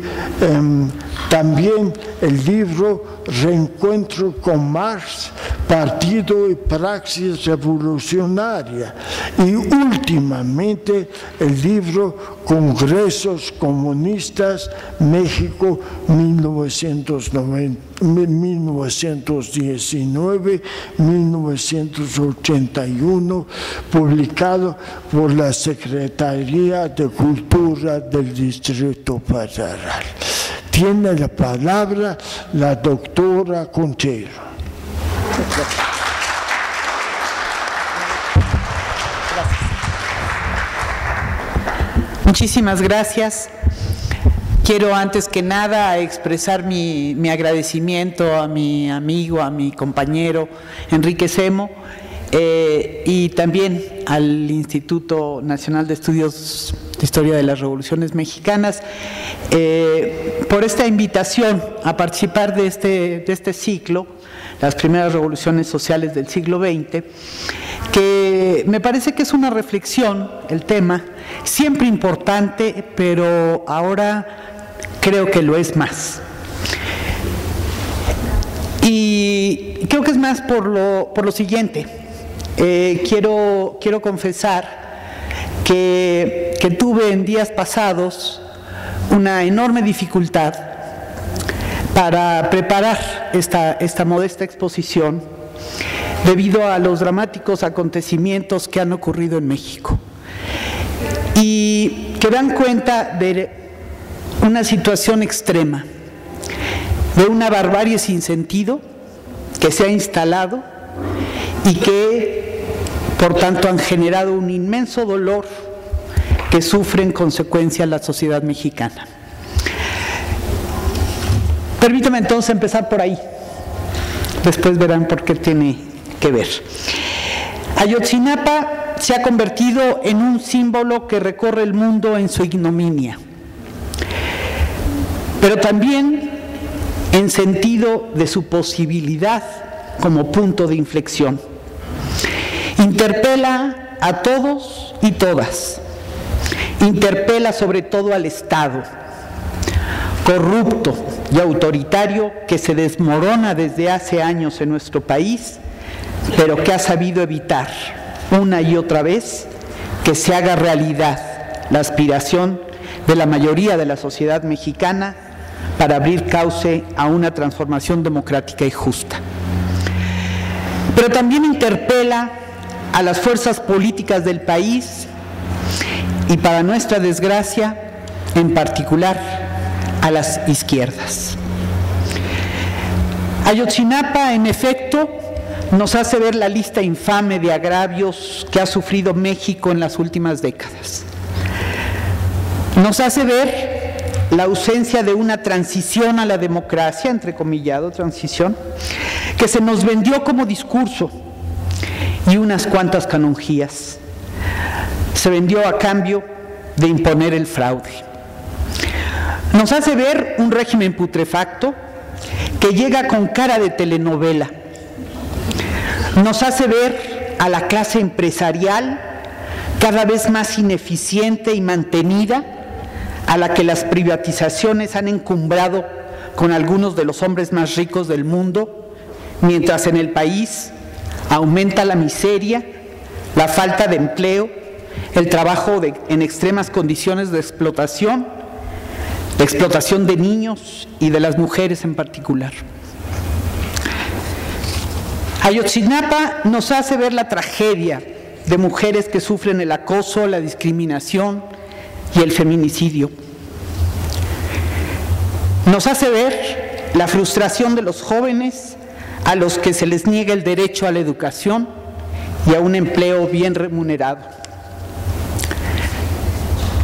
también el libro Reencuentro con Marx, Partido y Praxis Revolucionaria, y últimamente el libro Congresos Comunistas México 1919-1981, publicado por la Secretaría de Cultura del Distrito Federal. Tiene la palabra la doctora Concheiro. Muchísimas gracias. Quiero antes que nada expresar mi agradecimiento a mi amigo, a mi compañero Enrique Semo, y también al Instituto Nacional de Estudios de Historia de las Revoluciones Mexicanas por esta invitación a participar de este ciclo, las primeras revoluciones sociales del siglo XX, que me parece que es una reflexión, el tema, siempre importante, pero ahora creo que lo es más. Y creo que es más por lo siguiente. Quiero confesar que que tuve en días pasados una enorme dificultad para preparar esta modesta exposición debido a los dramáticos acontecimientos que han ocurrido en México y que dan cuenta de una situación extrema, de una barbarie sin sentido que se ha instalado y que, por tanto, han generado un inmenso dolor que sufre en consecuencia la sociedad mexicana. Permítame entonces empezar por ahí. Después verán por qué tiene que ver. Ayotzinapa se ha convertido en un símbolo que recorre el mundo en su ignominia, pero también en sentido de su posibilidad como punto de inflexión. Interpela a todos y todas. Interpela sobre todo al Estado, corrupto y autoritario que se desmorona desde hace años en nuestro país, pero que ha sabido evitar una y otra vez que se haga realidad la aspiración de la mayoría de la sociedad mexicana para abrir cauce a una transformación democrática y justa. Pero también interpela a las fuerzas políticas del país y, para nuestra desgracia, en particular a las izquierdas. Ayotzinapa, en efecto, nos hace ver la lista infame de agravios que ha sufrido México en las últimas décadas. Nos hace ver la ausencia de una transición a la democracia, entrecomillado transición, que se nos vendió como discurso, y unas cuantas canonjías. Se vendió a cambio de imponer el fraude. Nos hace ver un régimen putrefacto que llega con cara de telenovela. Nos hace ver a la clase empresarial cada vez más ineficiente y mantenida, a la que las privatizaciones han encumbrado con algunos de los hombres más ricos del mundo, mientras en el país aumenta la miseria, la falta de empleo, el trabajo en extremas condiciones de explotación de niños y de las mujeres en particular. Ayotzinapa nos hace ver la tragedia de mujeres que sufren el acoso, la discriminación y el feminicidio. Nos hace ver la frustración de los jóvenes a los que se les niega el derecho a la educación y a un empleo bien remunerado.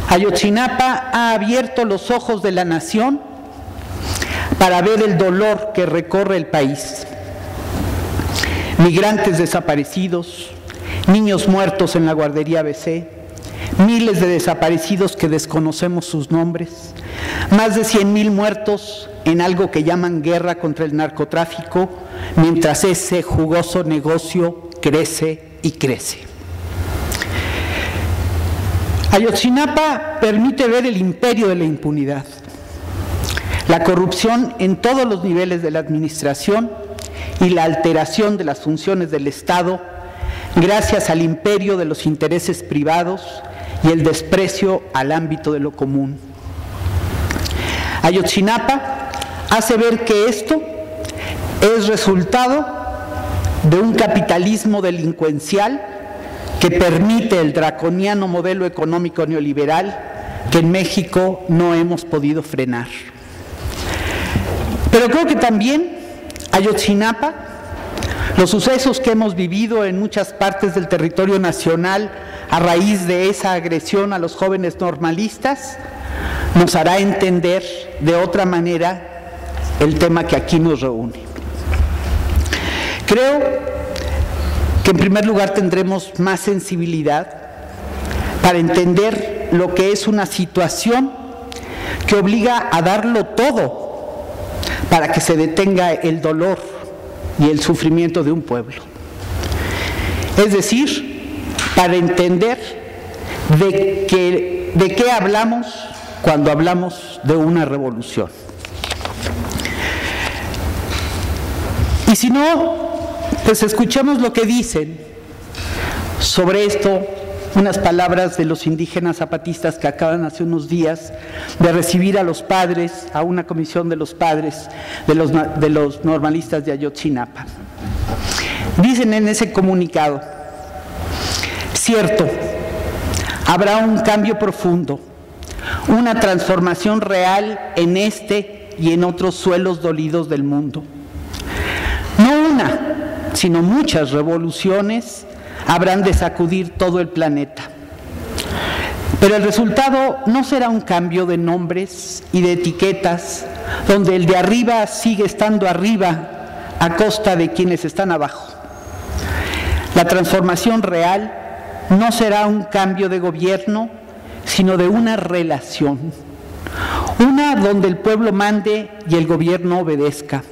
Ayotzinapa ha abierto los ojos de la nación para ver el dolor que recorre el país. Migrantes desaparecidos, niños muertos en la guardería ABC, miles de desaparecidos que desconocemos sus nombres, más de 100,000 muertos en algo que llaman guerra contra el narcotráfico, mientras ese jugoso negocio crece y crece. Ayotzinapa permite ver el imperio de la impunidad, la corrupción en todos los niveles de la administración y la alteración de las funciones del Estado gracias al imperio de los intereses privados y el desprecio al ámbito de lo común. Ayotzinapa hace ver que esto es resultado de un capitalismo delincuencial que permite el draconiano modelo económico neoliberal que en México no hemos podido frenar. Pero creo que también Ayotzinapa, los sucesos que hemos vivido en muchas partes del territorio nacional a raíz de esa agresión a los jóvenes normalistas, nos hará entender de otra manera el tema que aquí nos reúne. Creo que en primer lugar tendremos más sensibilidad para entender lo que es una situación que obliga a darlo todo para que se detenga el dolor y el sufrimiento de un pueblo. Es decir, para entender de qué hablamos cuando hablamos de una revolución. Y si no, pues escuchemos lo que dicen sobre esto unas palabras de los indígenas zapatistas que acaban hace unos días de recibir a los padres, a una comisión de los padres de los normalistas de Ayotzinapa. Dicen en ese comunicado: cierto, habrá un cambio profundo, una transformación real en este y en otros suelos dolidos del mundo. No una, sino muchas revoluciones habrán de sacudir todo el planeta. Pero el resultado no será un cambio de nombres y de etiquetas, donde el de arriba sigue estando arriba a costa de quienes están abajo. La transformación real no será un cambio de gobierno, sino de una relación. Una donde el pueblo mande y el gobierno obedezca.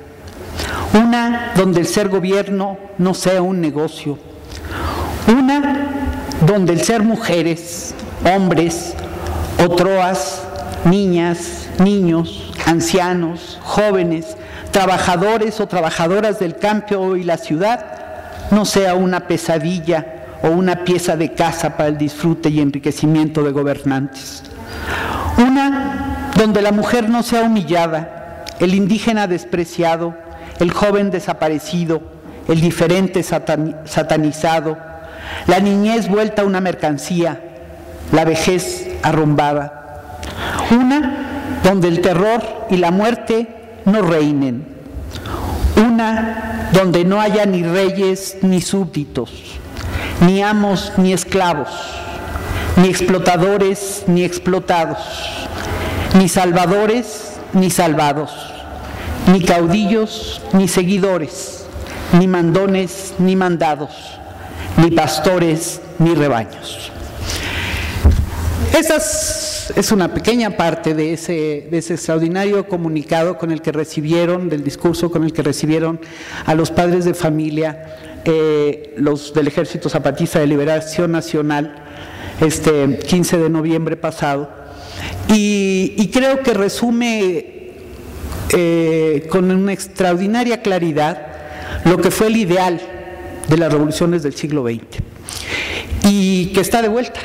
Una donde el ser gobierno no sea un negocio. Una donde el ser mujeres, hombres, otroas, niñas, niños, ancianos, jóvenes, trabajadores o trabajadoras del campo y la ciudad no sea una pesadilla o una pieza de casa para el disfrute y enriquecimiento de gobernantes. Una donde la mujer no sea humillada, el indígena despreciado, el joven desaparecido, el diferente satanizado, la niñez vuelta una mercancía, la vejez arrumbada. Una donde el terror y la muerte no reinen. Una donde no haya ni reyes ni súbditos, ni amos ni esclavos, ni explotadores ni explotados, ni salvadores ni salvados, ni caudillos ni seguidores, ni mandones ni mandados, ni pastores ni rebaños. Esa es una pequeña parte de ese extraordinario comunicado con el que recibieron, del discurso con el que recibieron a los padres de familia, los del Ejército Zapatista de Liberación Nacional, 15 de noviembre pasado. Y creo que resume con una extraordinaria claridad lo que fue el ideal de las revoluciones del siglo XX y que está de vuelta,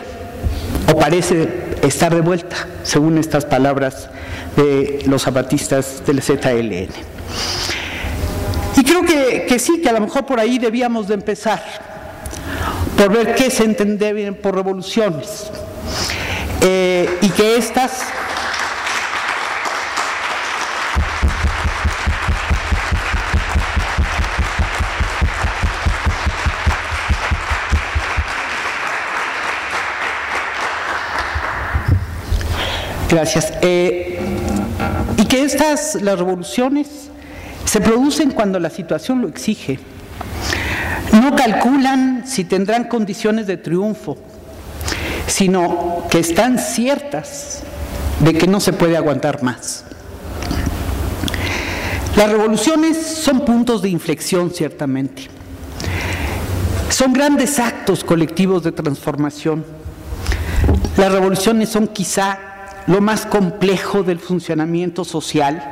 o parece estar de vuelta, según estas palabras de los zapatistas del ZLN. Y creo que sí, que a lo mejor por ahí debíamos de empezar, por ver qué se entiende bien por revoluciones, y que estas... Gracias. Y que las revoluciones se producen cuando la situación lo exige. No calculan si tendrán condiciones de triunfo, sino que están ciertas de que no se puede aguantar más. Las revoluciones son puntos de inflexión, ciertamente. Son grandes actos colectivos de transformación. Las revoluciones son quizá lo más complejo del funcionamiento social,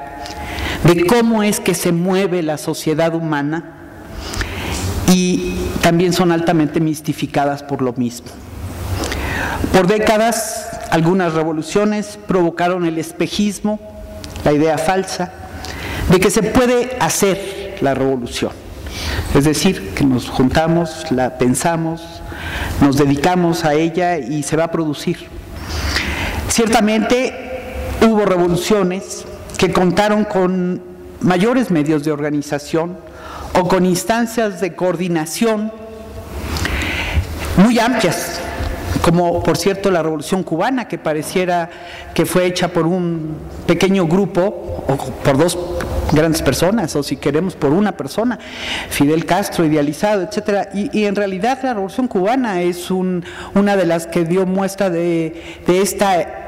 de cómo es que se mueve la sociedad humana, y también son altamente mistificadas por lo mismo. Por décadas, algunas revoluciones provocaron el espejismo, la idea falsa de que se puede hacer la revolución. Es decir, que nos juntamos, la pensamos, nos dedicamos a ella y se va a producir. Ciertamente hubo revoluciones que contaron con mayores medios de organización o con instancias de coordinación muy amplias, como por cierto la Revolución Cubana, que pareciera que fue hecha por un pequeño grupo o por dos grandes personas, o si queremos por una persona, Fidel Castro idealizado, etcétera, y en realidad la Revolución Cubana es una de las que dio muestra de esta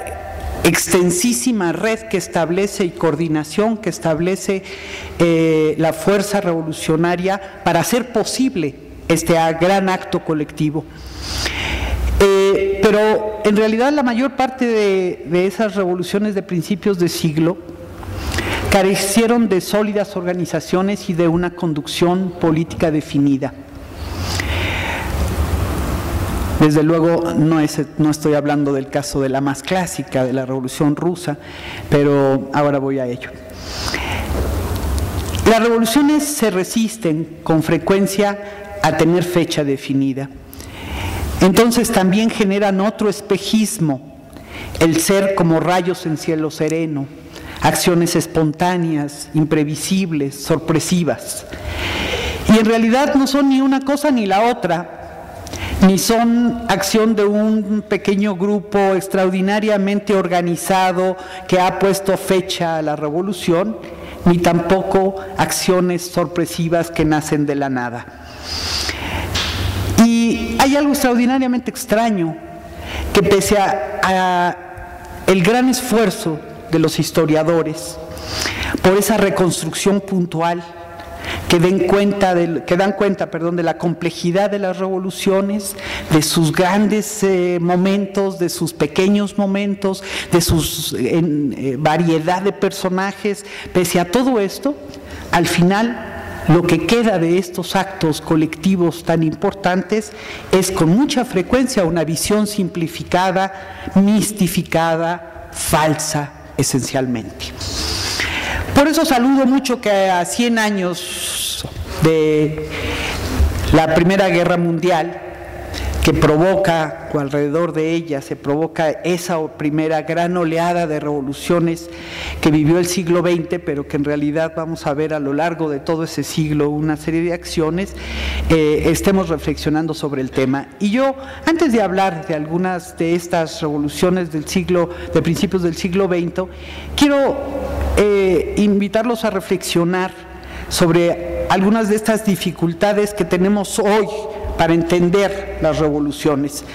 extensísima red que establece y coordinación que establece la fuerza revolucionaria para hacer posible este gran acto colectivo. Pero en realidad la mayor parte de esas revoluciones de principios de siglo carecieron de sólidas organizaciones y de una conducción política definida. Desde luego no estoy hablando del caso de la más clásica, de la Revolución Rusa, pero ahora voy a ello. Las revoluciones se resisten con frecuencia a tener fecha definida. Entonces también generan otro espejismo, el ser como rayos en cielo sereno, acciones espontáneas, imprevisibles, sorpresivas. Y en realidad no son ni una cosa ni la otra, ni son acción de un pequeño grupo extraordinariamente organizado que ha puesto fecha a la revolución, ni tampoco acciones sorpresivas que nacen de la nada. Y hay algo extraordinariamente extraño, que pese a el gran esfuerzo de los historiadores por esa reconstrucción puntual, que dan cuenta de la complejidad de las revoluciones, de sus grandes momentos, de sus pequeños momentos, de su variedad de personajes. Pese a todo esto, al final lo que queda de estos actos colectivos tan importantes es con mucha frecuencia una visión simplificada, mistificada, falsa esencialmente. Por eso saludo mucho que a 100 años de la Primera Guerra Mundial, que provoca, o alrededor de ella se provoca esa primera gran oleada de revoluciones que vivió el siglo XX, pero que en realidad vamos a ver a lo largo de todo ese siglo una serie de acciones, estemos reflexionando sobre el tema. Y yo, antes de hablar de algunas de estas revoluciones de principios del siglo XX, quiero invitarlos a reflexionar sobre algunas de estas dificultades que tenemos hoy para entender las revoluciones.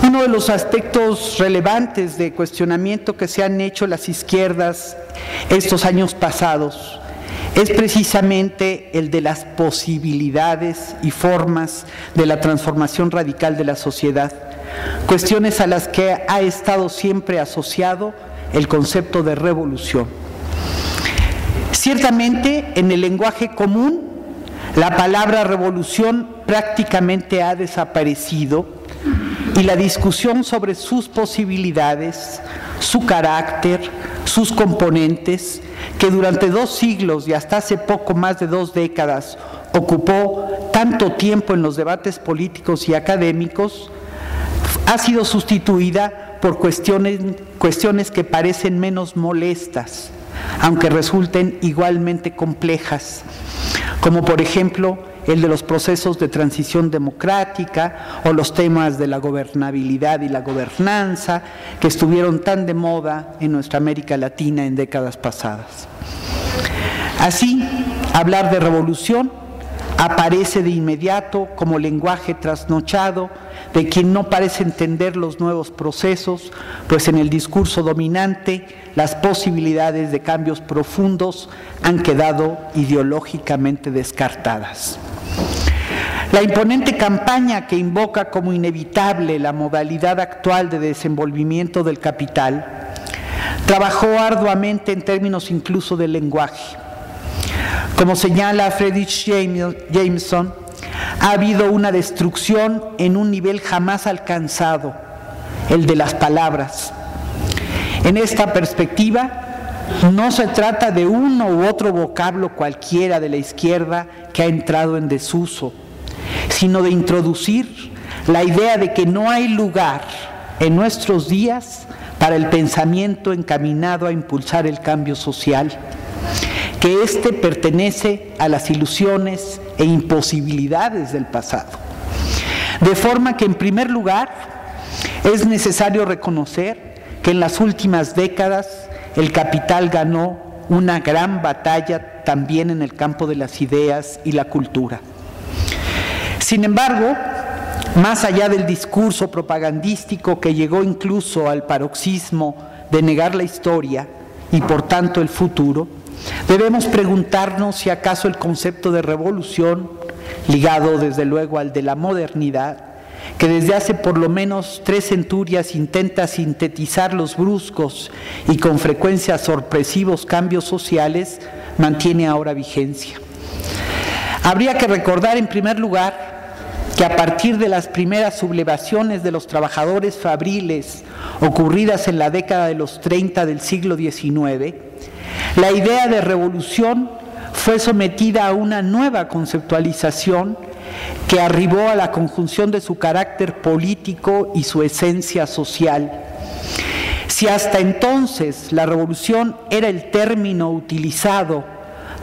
Uno de los aspectos relevantes de cuestionamiento que se han hecho las izquierdas estos años pasados es precisamente el de las posibilidades y formas de la transformación radical de la sociedad, cuestiones a las que ha estado siempre asociado el concepto de revolución. Ciertamente, en el lenguaje común, la palabra revolución prácticamente ha desaparecido y la discusión sobre sus posibilidades, su carácter, sus componentes, que durante 2 siglos y hasta hace poco más de 2 décadas ocupó tanto tiempo en los debates políticos y académicos, ha sido sustituida por cuestiones que parecen menos molestas, aunque resulten igualmente complejas, como por ejemplo el de los procesos de transición democrática o los temas de la gobernabilidad y la gobernanza que estuvieron tan de moda en nuestra América Latina en décadas pasadas. Así, hablar de revolución aparece de inmediato como lenguaje trasnochado de quien no parece entender los nuevos procesos, pues en el discurso dominante las posibilidades de cambios profundos han quedado ideológicamente descartadas. La imponente campaña que invoca como inevitable la modalidad actual de desenvolvimiento del capital trabajó arduamente en términos incluso del lenguaje. Como señala Friedrich Jameson, ha habido una destrucción en un nivel jamás alcanzado, el de las palabras. En esta perspectiva, no se trata de uno u otro vocablo cualquiera de la izquierda que ha entrado en desuso, sino de introducir la idea de que no hay lugar en nuestros días para el pensamiento encaminado a impulsar el cambio social, que éste pertenece a las ilusiones e imposibilidades del pasado. De forma que, en primer lugar, es necesario reconocer que en las últimas décadas el capital ganó una gran batalla también en el campo de las ideas y la cultura. Sin embargo, más allá del discurso propagandístico que llegó incluso al paroxismo de negar la historia y por tanto el futuro, debemos preguntarnos si acaso el concepto de revolución, ligado desde luego al de la modernidad, que desde hace por lo menos 3 centurias intenta sintetizar los bruscos y con frecuencia sorpresivos cambios sociales, mantiene ahora vigencia. Habría que recordar en primer lugar que a partir de las primeras sublevaciones de los trabajadores fabriles ocurridas en la década de los 30 del siglo XIX, la idea de revolución fue sometida a una nueva conceptualización que arribó a la conjunción de su carácter político y su esencia social. Si hasta entonces la revolución era el término utilizado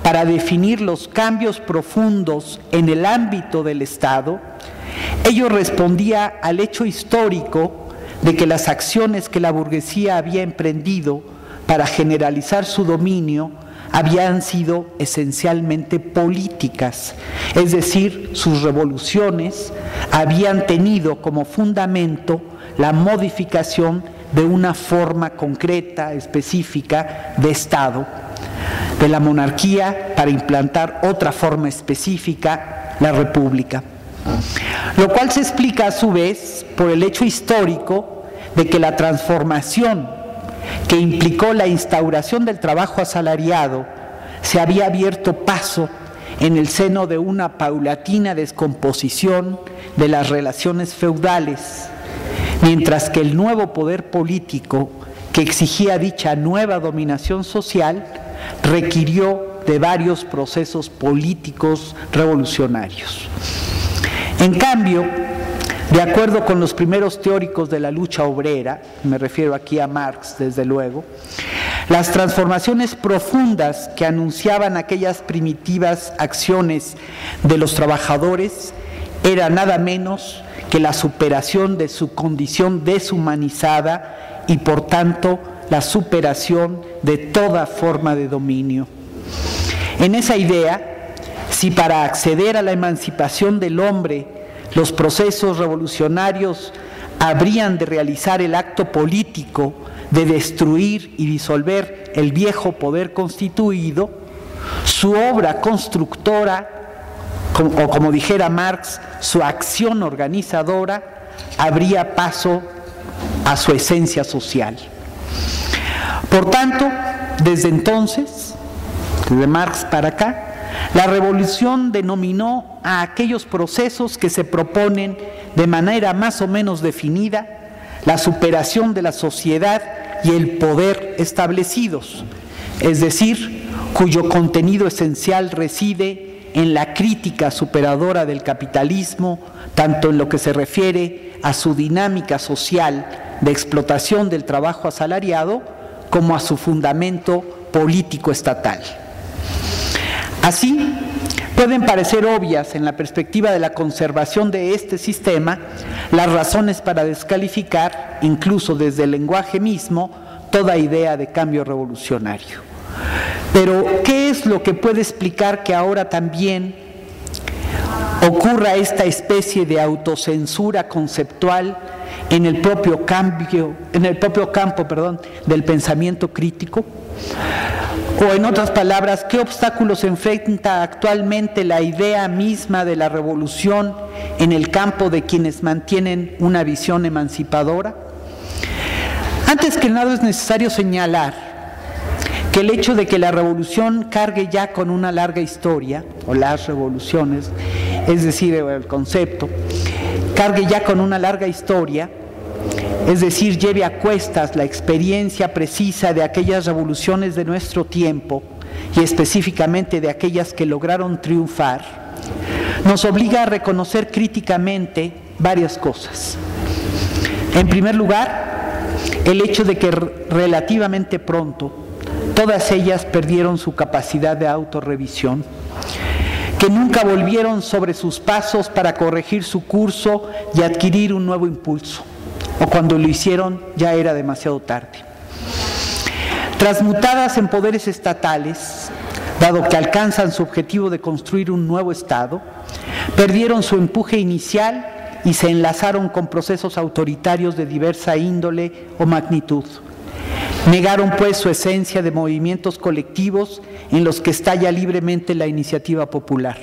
para definir los cambios profundos en el ámbito del Estado, ello respondía al hecho histórico de que las acciones que la burguesía había emprendido para generalizar su dominio habían sido esencialmente políticas, es decir, sus revoluciones habían tenido como fundamento la modificación de una forma concreta, específica de Estado, de la monarquía para implantar otra forma específica, la república. Lo cual se explica a su vez por el hecho histórico de que la transformación que implicó la instauración del trabajo asalariado se había abierto paso en el seno de una paulatina descomposición de las relaciones feudales, mientras que el nuevo poder político que exigía dicha nueva dominación social requirió de varios procesos políticos revolucionarios. En cambio, de acuerdo con los primeros teóricos de la lucha obrera, me refiero aquí a Marx desde luego, las transformaciones profundas que anunciaban aquellas primitivas acciones de los trabajadores eran nada menos que la superación de su condición deshumanizada y por tanto la superación de toda forma de dominio. En esa idea, si para acceder a la emancipación del hombre los procesos revolucionarios habrían de realizar el acto político de destruir y disolver el viejo poder constituido, su obra constructora, o como dijera Marx, su acción organizadora, habría paso a su esencia social. Por tanto, desde entonces, desde Marx para acá, la revolución denominó a aquellos procesos que se proponen de manera más o menos definida la superación de la sociedad y el poder establecidos, es decir, cuyo contenido esencial reside en la crítica superadora del capitalismo, tanto en lo que se refiere a su dinámica social de explotación del trabajo asalariado, como a su fundamento político estatal. Así, pueden parecer obvias en la perspectiva de la conservación de este sistema las razones para descalificar, incluso desde el lenguaje mismo, toda idea de cambio revolucionario. Pero, ¿qué es lo que puede explicar que ahora también ocurra esta especie de autocensura conceptual en el propio campo del pensamiento crítico? O en otras palabras, ¿qué obstáculos enfrenta actualmente la idea misma de la revolución en el campo de quienes mantienen una visión emancipadora? Antes que nada es necesario señalar que el hecho de que la revolución cargue ya con una larga historia, o las revoluciones, es decir, el concepto, cargue ya con una larga historia, es decir, lleve a cuestas la experiencia precisa de aquellas revoluciones de nuestro tiempo y específicamente de aquellas que lograron triunfar, nos obliga a reconocer críticamente varias cosas. En primer lugar, el hecho de que relativamente pronto todas ellas perdieron su capacidad de autorrevisión, que nunca volvieron sobre sus pasos para corregir su curso y adquirir un nuevo impulso, o cuando lo hicieron ya era demasiado tarde. Transmutadas en poderes estatales, dado que alcanzan su objetivo de construir un nuevo Estado, perdieron su empuje inicial y se enlazaron con procesos autoritarios de diversa índole o magnitud. Negaron pues su esencia de movimientos colectivos en los que estalla libremente la iniciativa popular.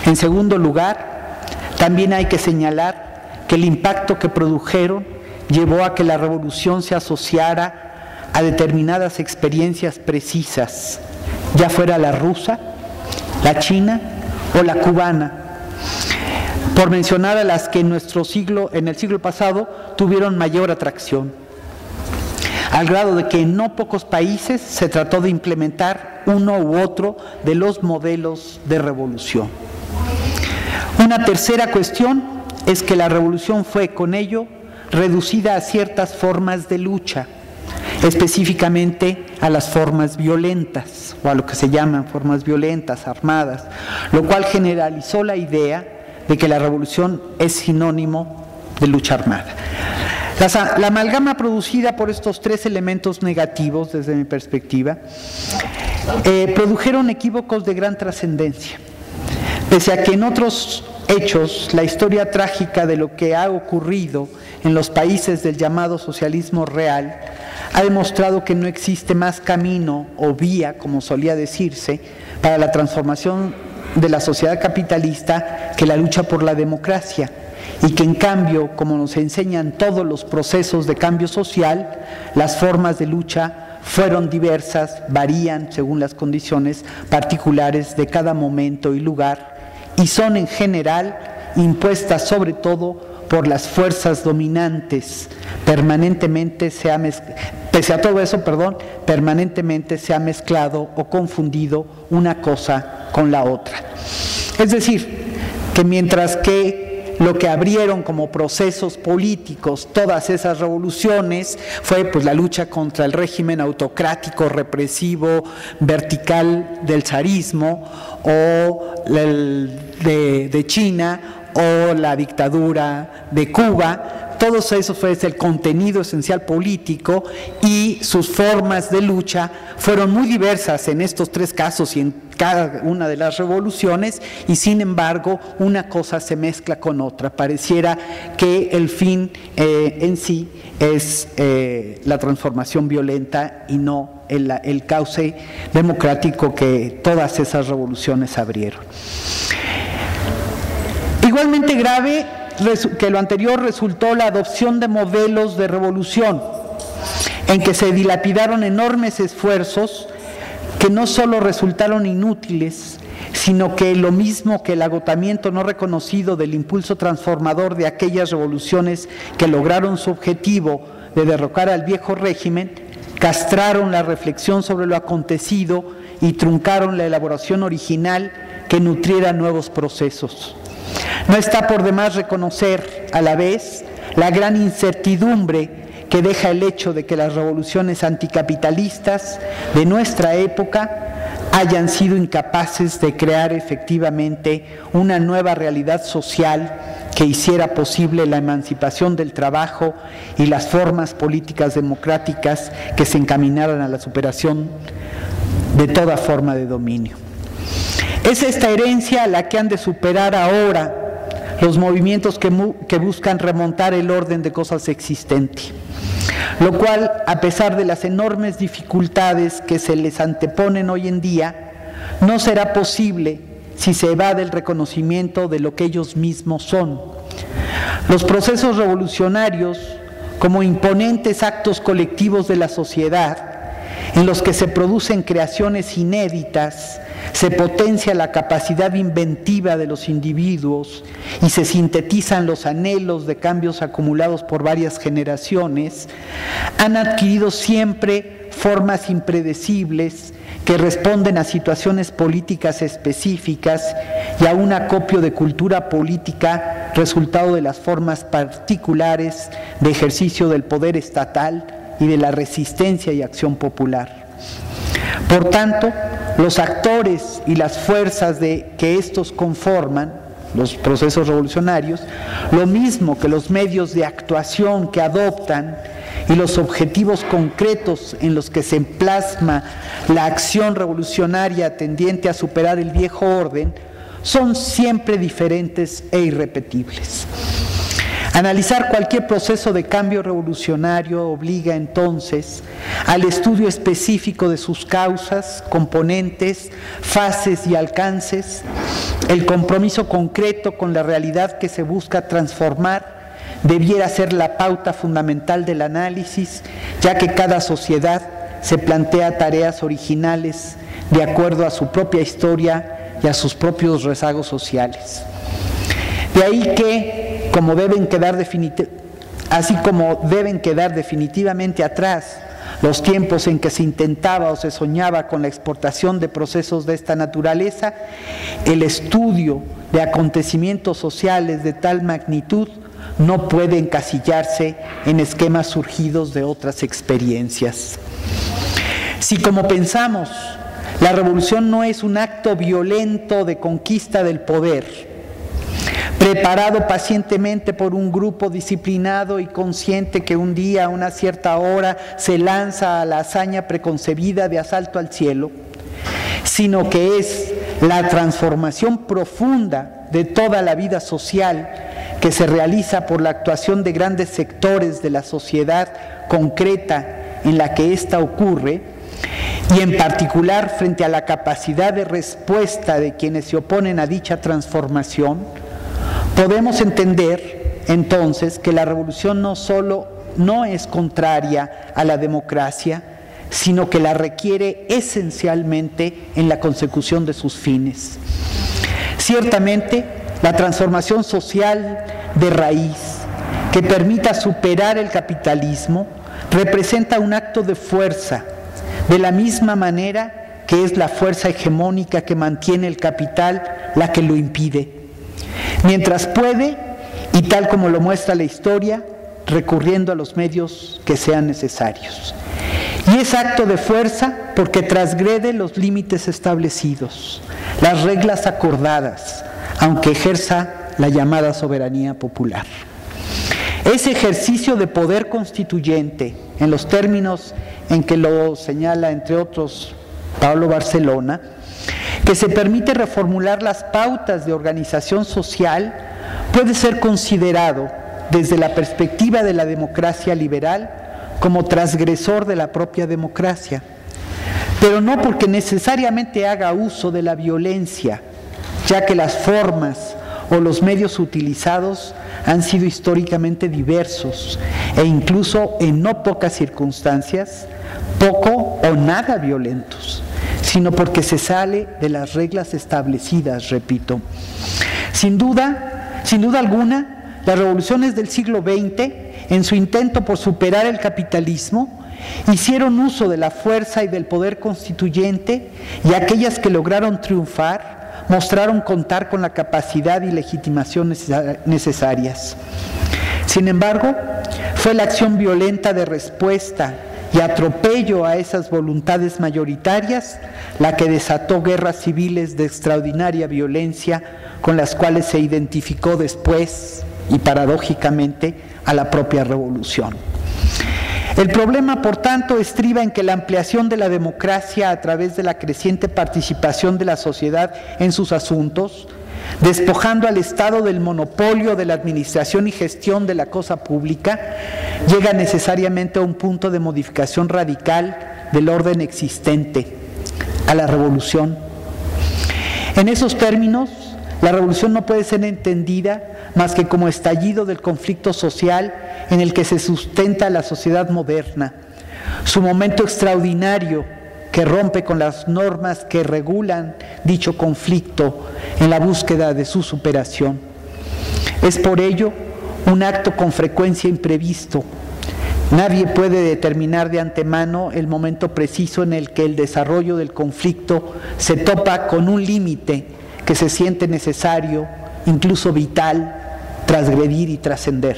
En segundo lugar, también hay que señalar que el impacto que produjeron llevó a que la revolución se asociara a determinadas experiencias precisas, ya fuera la rusa, la china o la cubana, por mencionar a las que en el siglo pasado tuvieron mayor atracción, al grado de que en no pocos países se trató de implementar uno u otro de los modelos de revolución. Una tercera cuestión es que la revolución fue con ello reducida a ciertas formas de lucha, específicamente a las formas violentas, o a lo que se llaman formas violentas, armadas, lo cual generalizó la idea de que la revolución es sinónimo de lucha armada. La amalgama producida por estos tres elementos negativos, desde mi perspectiva, produjeron equívocos de gran trascendencia. Pese a que en otros hechos la historia trágica de lo que ha ocurrido en los países del llamado socialismo real ha demostrado que no existe más camino o vía, como solía decirse, para la transformación de la sociedad capitalista que la lucha por la democracia, y que en cambio, como nos enseñan todos los procesos de cambio social, las formas de lucha fueron diversas, varían según las condiciones particulares de cada momento y lugar, y son en general impuestas sobre todo por las fuerzas dominantes. Permanentemente se ha mezclado o confundido una cosa con la otra. Es decir, que mientras que lo que abrieron como procesos políticos todas esas revoluciones fue pues la lucha contra el régimen autocrático, represivo, vertical del zarismo, o de China, o la dictadura de Cuba. Todo eso fue el contenido esencial político, y sus formas de lucha fueron muy diversas en estos tres casos y en cada una de las revoluciones, y sin embargo una cosa se mezcla con otra. Pareciera que el fin en sí es la transformación violenta y no el cauce democrático que todas esas revoluciones abrieron. Igualmente grave que lo anterior resultó la adopción de modelos de revolución en que se dilapidaron enormes esfuerzos que no solo resultaron inútiles, sino que lo mismo que el agotamiento no reconocido del impulso transformador de aquellas revoluciones que lograron su objetivo de derrocar al viejo régimen, castraron la reflexión sobre lo acontecido y truncaron la elaboración original que nutriera nuevos procesos. No está por demás reconocer, a la vez, la gran incertidumbre que deja el hecho de que las revoluciones anticapitalistas de nuestra época hayan sido incapaces de crear efectivamente una nueva realidad social que hiciera posible la emancipación del trabajo y las formas políticas democráticas que se encaminaran a la superación de toda forma de dominio. Es esta herencia la que han de superar ahora los movimientos que buscan remontar el orden de cosas existente, lo cual, a pesar de las enormes dificultades que se les anteponen hoy en día, no será posible si se evade el reconocimiento de lo que ellos mismos son. Los procesos revolucionarios, como imponentes actos colectivos de la sociedad, en los que se producen creaciones inéditas, se potencia la capacidad inventiva de los individuos y se sintetizan los anhelos de cambios acumulados por varias generaciones, han adquirido siempre formas impredecibles que responden a situaciones políticas específicas y a un acopio de cultura política resultado de las formas particulares de ejercicio del poder estatal y de la resistencia y acción popular. Por tanto, los actores y las fuerzas que estos conforman, los procesos revolucionarios, lo mismo que los medios de actuación que adoptan y los objetivos concretos en los que se plasma la acción revolucionaria tendiente a superar el viejo orden, son siempre diferentes e irrepetibles. Analizar cualquier proceso de cambio revolucionario obliga entonces al estudio específico de sus causas, componentes, fases y alcances, el compromiso concreto con la realidad que se busca transformar debiera ser la pauta fundamental del análisis, ya que cada sociedad se plantea tareas originales de acuerdo a su propia historia y a sus propios rezagos sociales. De ahí que, así como deben quedar definitivamente atrás los tiempos en que se intentaba o se soñaba con la exportación de procesos de esta naturaleza, el estudio de acontecimientos sociales de tal magnitud no puede encasillarse en esquemas surgidos de otras experiencias. Si, como pensamos, la revolución no es un acto violento de conquista del poder, preparado pacientemente por un grupo disciplinado y consciente que un día a una cierta hora se lanza a la hazaña preconcebida de asalto al cielo, sino que es la transformación profunda de toda la vida social que se realiza por la actuación de grandes sectores de la sociedad concreta en la que ésta ocurre, y en particular frente a la capacidad de respuesta de quienes se oponen a dicha transformación, podemos entender entonces que la revolución no solo no es contraria a la democracia, sino que la requiere esencialmente en la consecución de sus fines. Ciertamente, la transformación social de raíz que permita superar el capitalismo representa un acto de fuerza, de la misma manera que es la fuerza hegemónica que mantiene el capital la que lo impide. Mientras puede, y tal como lo muestra la historia, recurriendo a los medios que sean necesarios. Y es acto de fuerza porque transgrede los límites establecidos, las reglas acordadas, aunque ejerza la llamada soberanía popular. Ese ejercicio de poder constituyente, en los términos en que lo señala, entre otros, Pablo Barcelona, que se permite reformular las pautas de organización social, puede ser considerado desde la perspectiva de la democracia liberal como transgresor de la propia democracia, pero no porque necesariamente haga uso de la violencia, ya que las formas o los medios utilizados han sido históricamente diversos e incluso en no pocas circunstancias poco o nada violentos, sino porque se sale de las reglas establecidas, repito. Sin duda alguna, las revoluciones del siglo XX, en su intento por superar el capitalismo, hicieron uso de la fuerza y del poder constituyente, y aquellas que lograron triunfar mostraron contar con la capacidad y legitimación necesarias. Sin embargo, fue la acción violenta de respuesta y atropello a esas voluntades mayoritarias la que desató guerras civiles de extraordinaria violencia con las cuales se identificó después, y paradójicamente, a la propia revolución. El problema, por tanto, estriba en que la ampliación de la democracia a través de la creciente participación de la sociedad en sus asuntos, despojando al Estado del monopolio de la administración y gestión de la cosa pública, llega necesariamente a un punto de modificación radical del orden existente, a la revolución. En esos términos, la revolución no puede ser entendida más que como estallido del conflicto social en el que se sustenta la sociedad moderna, su momento extraordinario que rompe con las normas que regulan dicho conflicto en la búsqueda de su superación. Es por ello un acto con frecuencia imprevisto. Nadie puede determinar de antemano el momento preciso en el que el desarrollo del conflicto se topa con un límite que se siente necesario, incluso vital, transgredir y trascender.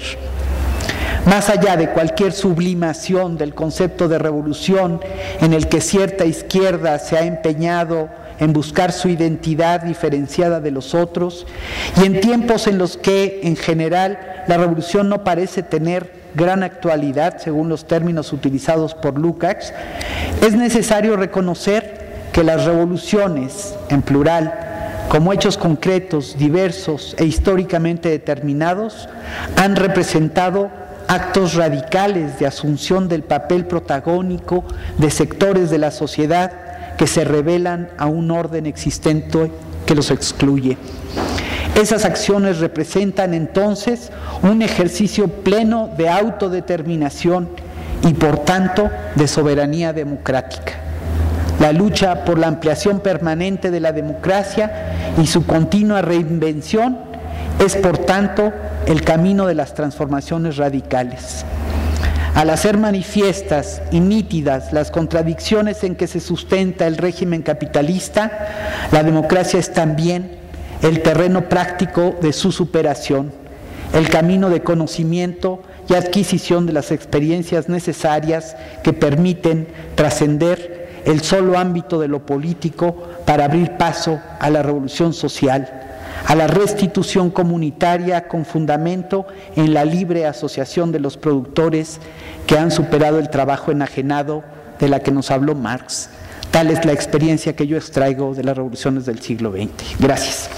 Más allá de cualquier sublimación del concepto de revolución en el que cierta izquierda se ha empeñado en buscar su identidad diferenciada de los otros, y en tiempos en los que, en general, la revolución no parece tener gran actualidad, según los términos utilizados por Lukács, es necesario reconocer que las revoluciones, en plural, como hechos concretos, diversos e históricamente determinados, han representado actos radicales de asunción del papel protagónico de sectores de la sociedad que se rebelan a un orden existente que los excluye. Esas acciones representan entonces un ejercicio pleno de autodeterminación y por tanto de soberanía democrática. La lucha por la ampliación permanente de la democracia y su continua reinvención Es, por tanto, el camino de las transformaciones radicales. Al hacer manifiestas y nítidas las contradicciones en que se sustenta el régimen capitalista, la democracia es también el terreno práctico de su superación, el camino de conocimiento y adquisición de las experiencias necesarias que permiten trascender el solo ámbito de lo político para abrir paso a la revolución social, a la restitución comunitaria con fundamento en la libre asociación de los productores que han superado el trabajo enajenado de la que nos habló Marx. Tal es la experiencia que yo extraigo de las revoluciones del siglo XX. Gracias.